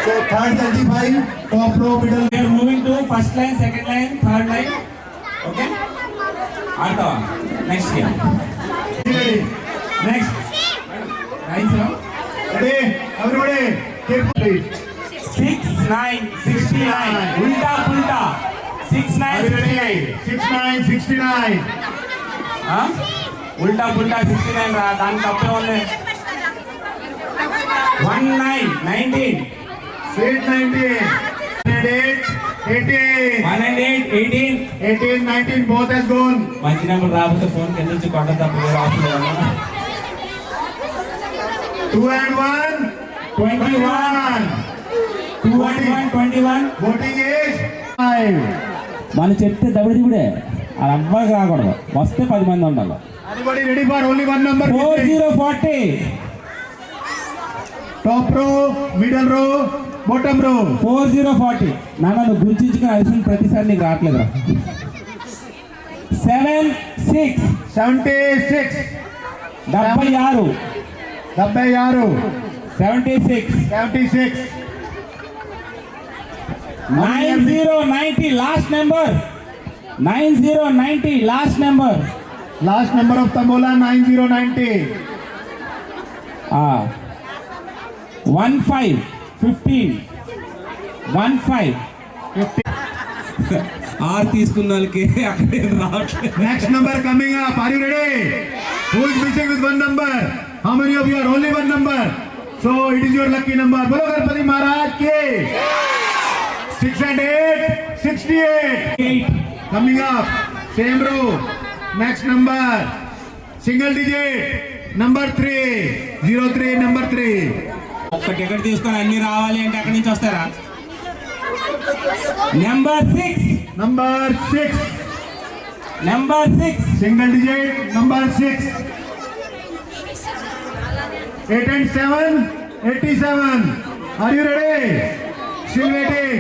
So third 35, top row, middle. We are moving to first line, second line, third line. Okay? Artha. Next here. Next. Right, sir. Ready? Everybody, carefully. 6, 9, 69. Ulta, pulta. 6, 9, 69. 6, 9, 69. Huh? Ulta, pulta, 69. దాని తప్పే ఉంది. 1, 9, 19. 8, 19. 108, 18. 108, 18. 18, 19, both has gone. మంచి number రాకపోతే phone కింద నుంచి కొట్ట తప్ప రావట్లేదు. 2 and 1, 21. 2 and 1, 21. voting is 5. మనం చెప్తే దబిడిదిబిడే, అది అబ్బాయికి రాకూడదు. వస్తే 10 మంది ఉండాలి. Anybody ready for only one number? 4040. Top row, middle row, bottom row. 4040 నాన్న నువ్వు గుర్తించుకుని అలసిన ప్రతిసారి నీకు రావట్లేదురా. 76 76 76 76 76 76 9090 last number 9090 last number last number of tambola 9090. 15 15 15 ఆర్ తీసుకున్న వాళ్ళకి అక్కడే రావట్లేదు. Next number coming up. Are you ready? Who is missing with one number? How many of you are only one number? So it is your lucky number. Bolo Ganpati Maharaj ki. 6 and 8, 68. Coming up. Same row. Next number. Single digit. Number 3. 03, number 3. ఒక్క ticket తీసుకొని అన్ని రావాలి అంటే అక్కడి నుంచి వస్తారా? Number 6 Number 6. Number 6 Single digit. Number 6. 8 and 7, 87. Are you ready? Still waiting.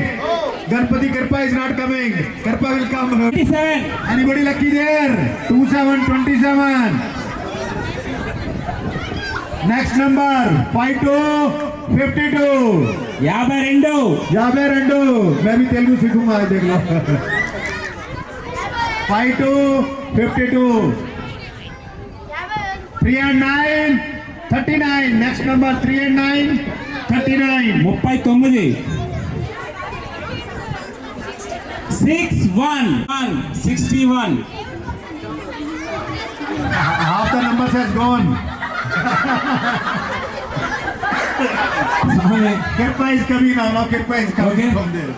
Ganpati Kirpa is not coming. Kirpa will come. 27 Anybody lucky there? 2727. Next number 5252. 52 52. मैं भी तेलुगु सीखूंगा आज देख लो. 5252. 3 and 9, 39. Next number 3 and 9, 39. 39 61 61 Half the numbers has gone. Kirpa is coming now. Now Kirpa is coming Okay. from there.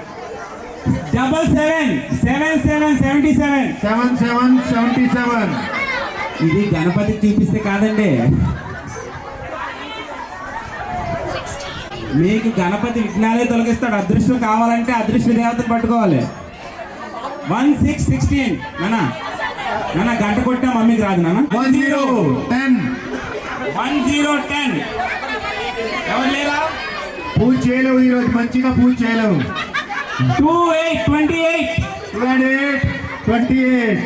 77 7777. ఇది గణపతికి చూపిస్తే కాదండి, మీకు గణపతి విఘ్నాలే తొలగిస్తాడు. అదృష్టం కావాలంటే అదృష్ట దేవతను పట్టుకోవాలి. 1616 నాన్న గంట కొట్టా మమ్మీకి రాదు నాన్న. 1010. 1010 ఎవరు లేరా? పూజ చేయలేవు ఈరోజు, మంచిగా పూజ చేయలేవు. 28 28 28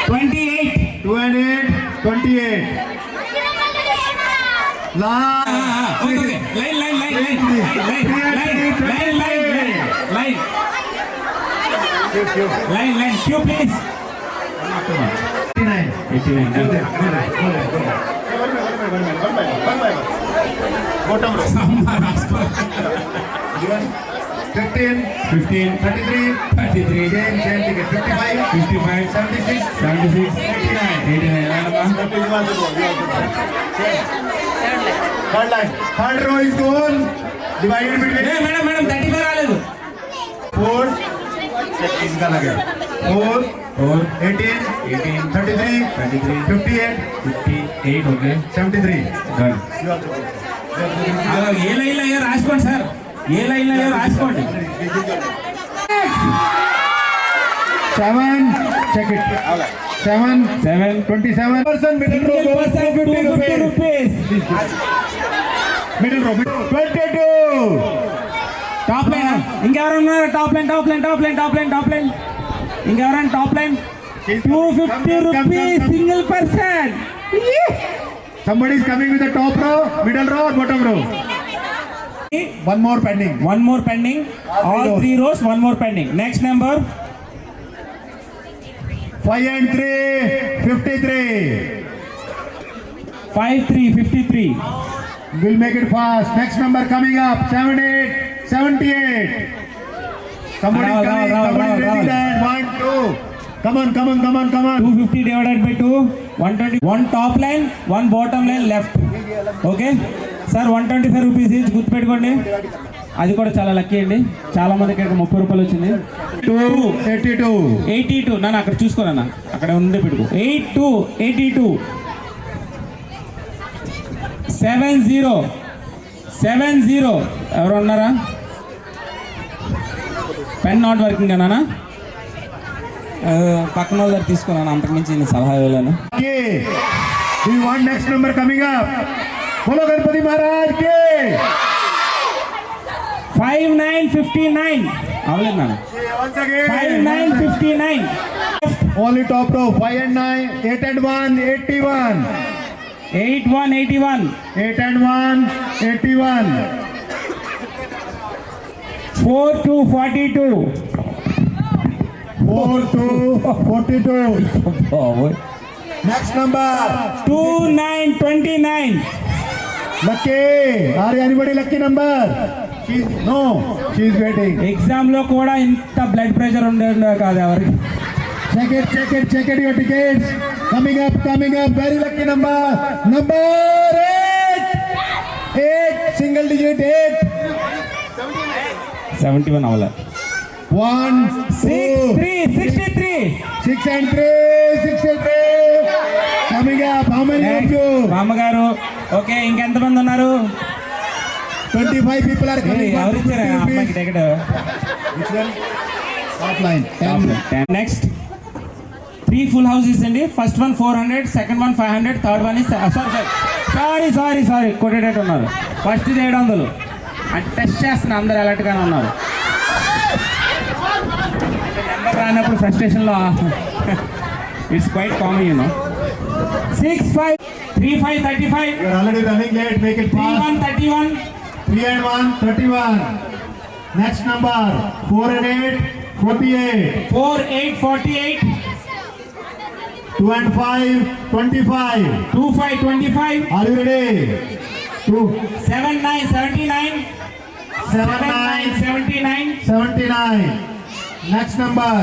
28 28 28. Last. Okay line queue please. 15 15 33 33 change ticket. 55 55 76 76 89. 89 Third line. Third row is gone. Divided between madam 35 రాలేదు. 4. इसका लगे 4 18 33 58 ఓకే 73. డన్. ఏ లైన్లో అయ్యో రాసుకోండి సార్, ఏ లైన్లో అయ్యో రాసుకోండి. 7. Check it. 7 27. Person middle row goes 250 rupees. Middle row 22. Top line ఇంకెవరు ఉన్నారు? టాప్ లైన్ ఇంకెవరైనా top line 250 rupees single person. Somebody is coming with the top row, middle row or bottom row. One more pending. All 3 rows, one more pending. Next number 5 and 3 53. 53 We'll make it fast. Next number coming up 78 78. Somebody is coming. Somebody is raising that. 1 2. Come on. 250 divided by 2 120. One top line, one bottom line left. Okay sir 125 rupees each గుర్తుపెట్టుకోండి. అది కూడా చాలా lucky అండి, చాలా మందికి ఇక్కడ 30 రూపాయలు వచ్చింది. 82 నన్ను అక్కడ చూసుకోనన్నా, అక్కడ ఉండే పెట్టుకో. 82 70 ఎవరు ఉన్నారా? పెన్ నాట్ వర్కింగ్ అన్నా, పక్కన వాళ్ళ దగ్గర తీసుకున్నాను, అంతకుమించి నేను సలహా ఇవ్వలేను. Do you want next number coming up? Bolo Ganpati Maharaj ki. 5959 అవలేదు నాన్న. Once again. 5959 Only top row. 5 and 9. 8 and 1. 81. 8181 8 and 1. 81. 4242 4 to 42. Next number. 2929 Lucky. Are anybody lucky number? No. She is waiting. Exam లో కూడా ఇంత blood pressure ఉండే కాదు ఎవరికి. Check it your tickets. Coming up. Very lucky number. Number 8. Single digit 8. 71 అవ్వలే. 1, 2, 63 6 and 3. 63. Coming up. How many of you? మామగారు okay ఇంకెంతమంది ఉన్నారు? 25 people are coming. ఎవరు ఇచ్చారు అమ్మాయికి ticket? Offline. Next 3 full houses అండి. First one 400, second one 500, third one sorry కొట్టేటట్టు ఉన్నారు. ఫస్ట్ 700 అంటే టెస్ట్ చేస్తున్నా, అందరు అలర్ట్గానే ఉన్నారు. నెంబర్ రానప్పుడు ఫ్రస్ట్రేషన్లో it's quite common you know. 65 35 35 You are already running late. Make it fast. 31 31 3 and 1, 31. Next number 4 and 8, 48. 4 8 48 2 and 5, 25. 2 5 25 Are you ready? 2, 7 9 79 7, 7 9, 9 79 79. Next number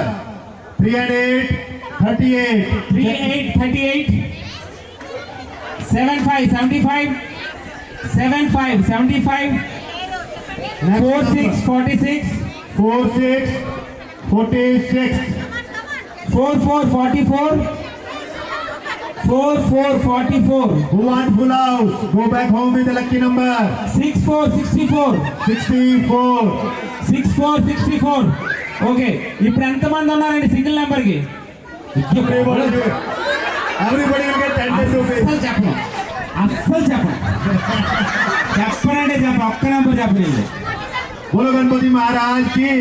3 and 8, 38. 3 8 38 7 5 75 7 5 75 Next 4 6 number. 46 4, 6, 46. 4 4 44 4 4 44 Who want full house? Go back home with the lucky number. 6 4 64 64. 6 4 64 okay ఇప్పుడు ఎంతమంది ఉన్నారండి single నెంబర్కి? Everybody will get 10 rupees. అస్సలు చెప్పను చెప్పనంటే ఒక్క number చెప్పలేదు. Bolo Ganpati Maharaj ki.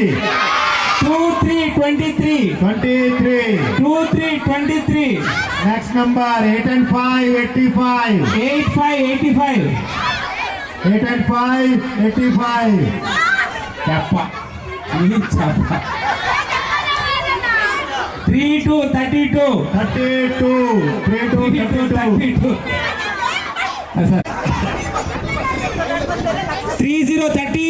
2 3 23 23. 2 3 23 Next number 8 and 5, 85. 8 5 85 8 and 5, 85. చెప్ప 3 2 32 32. 3 to 32. 30 30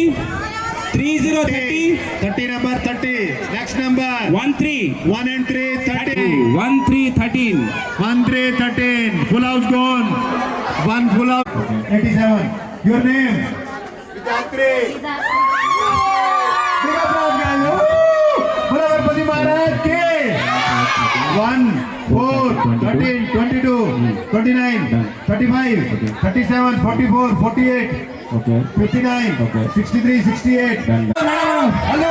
30 30 30 number 30. Next number 1 3 1 and 3, 30. 1 3 13 1 3 13. Full house gone. 1 full house. 87. Your name? Vidatri. Big applause, guys. Bolo Ganpati Maharaj ki. 1 4 13 22 29 35 37 44 48 59 63 68. Hello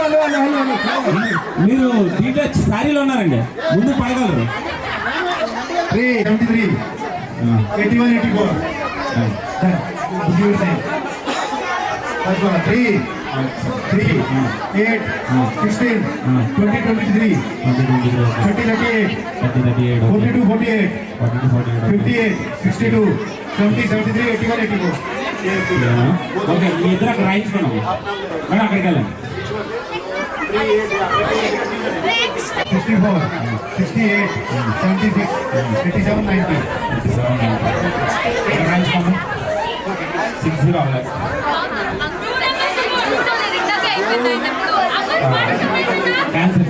మీరు దీంట్లో సారీలో ఉన్నారండి, ముందు పడగలరు. 3 73 81 84. Give your time. First one 3 8 16 20 23 30 38 42 48 58 62 70 73 81 84. Okay మీ ఇద్దరు అక్కడ రాయించుకున్నాము madam, అక్కడికి వెళ్ళండి. 64 68 76 87 90. ఇక్కడ రాయించుకోండి. 60 అవ్వలేదు. Cancer.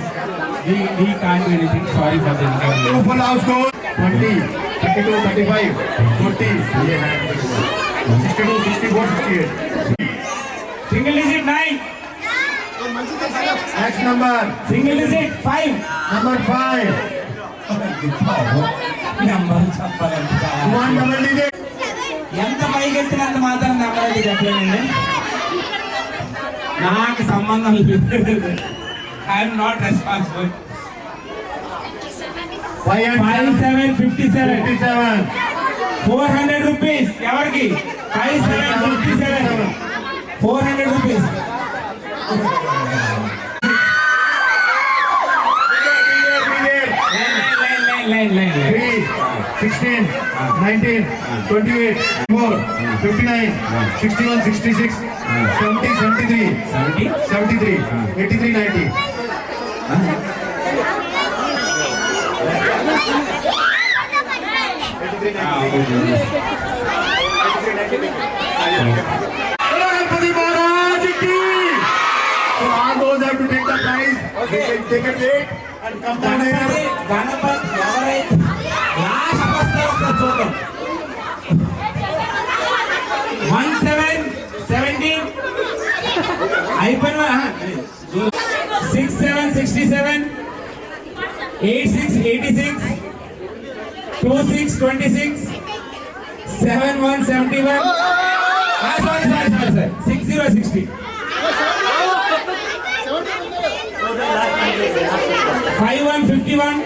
We can't do anything. Sorry for the inconvenience. Full house goal 20 32 35 40 62 64 68. Single digit 9. Next number Single digit 5. number 5. Number చెప్పాలంటే One double digit. ఎంత పైకి ఎత్తినంత మాత్రం నెంబర్ అయితే చెప్పలేనండి. నాకు సంబంధం లేదు. I'm not responsible. 5 and 57 57 57. 400 rupees. ఎవరికి 5757 400 rupees. Line. 16, 19, 28, 4, 59, 61, 66, 70, 73, 73, 83, 90. Ganpati Maharaj ki! So all those have to take the prize. They can take a plate and come down here. Ganapati ఎవరైతే last వస్తారో చూద్దాం. 17 అయిపోయిన 67 67 86 86 26 26 71 71 sorry 60 60 51 51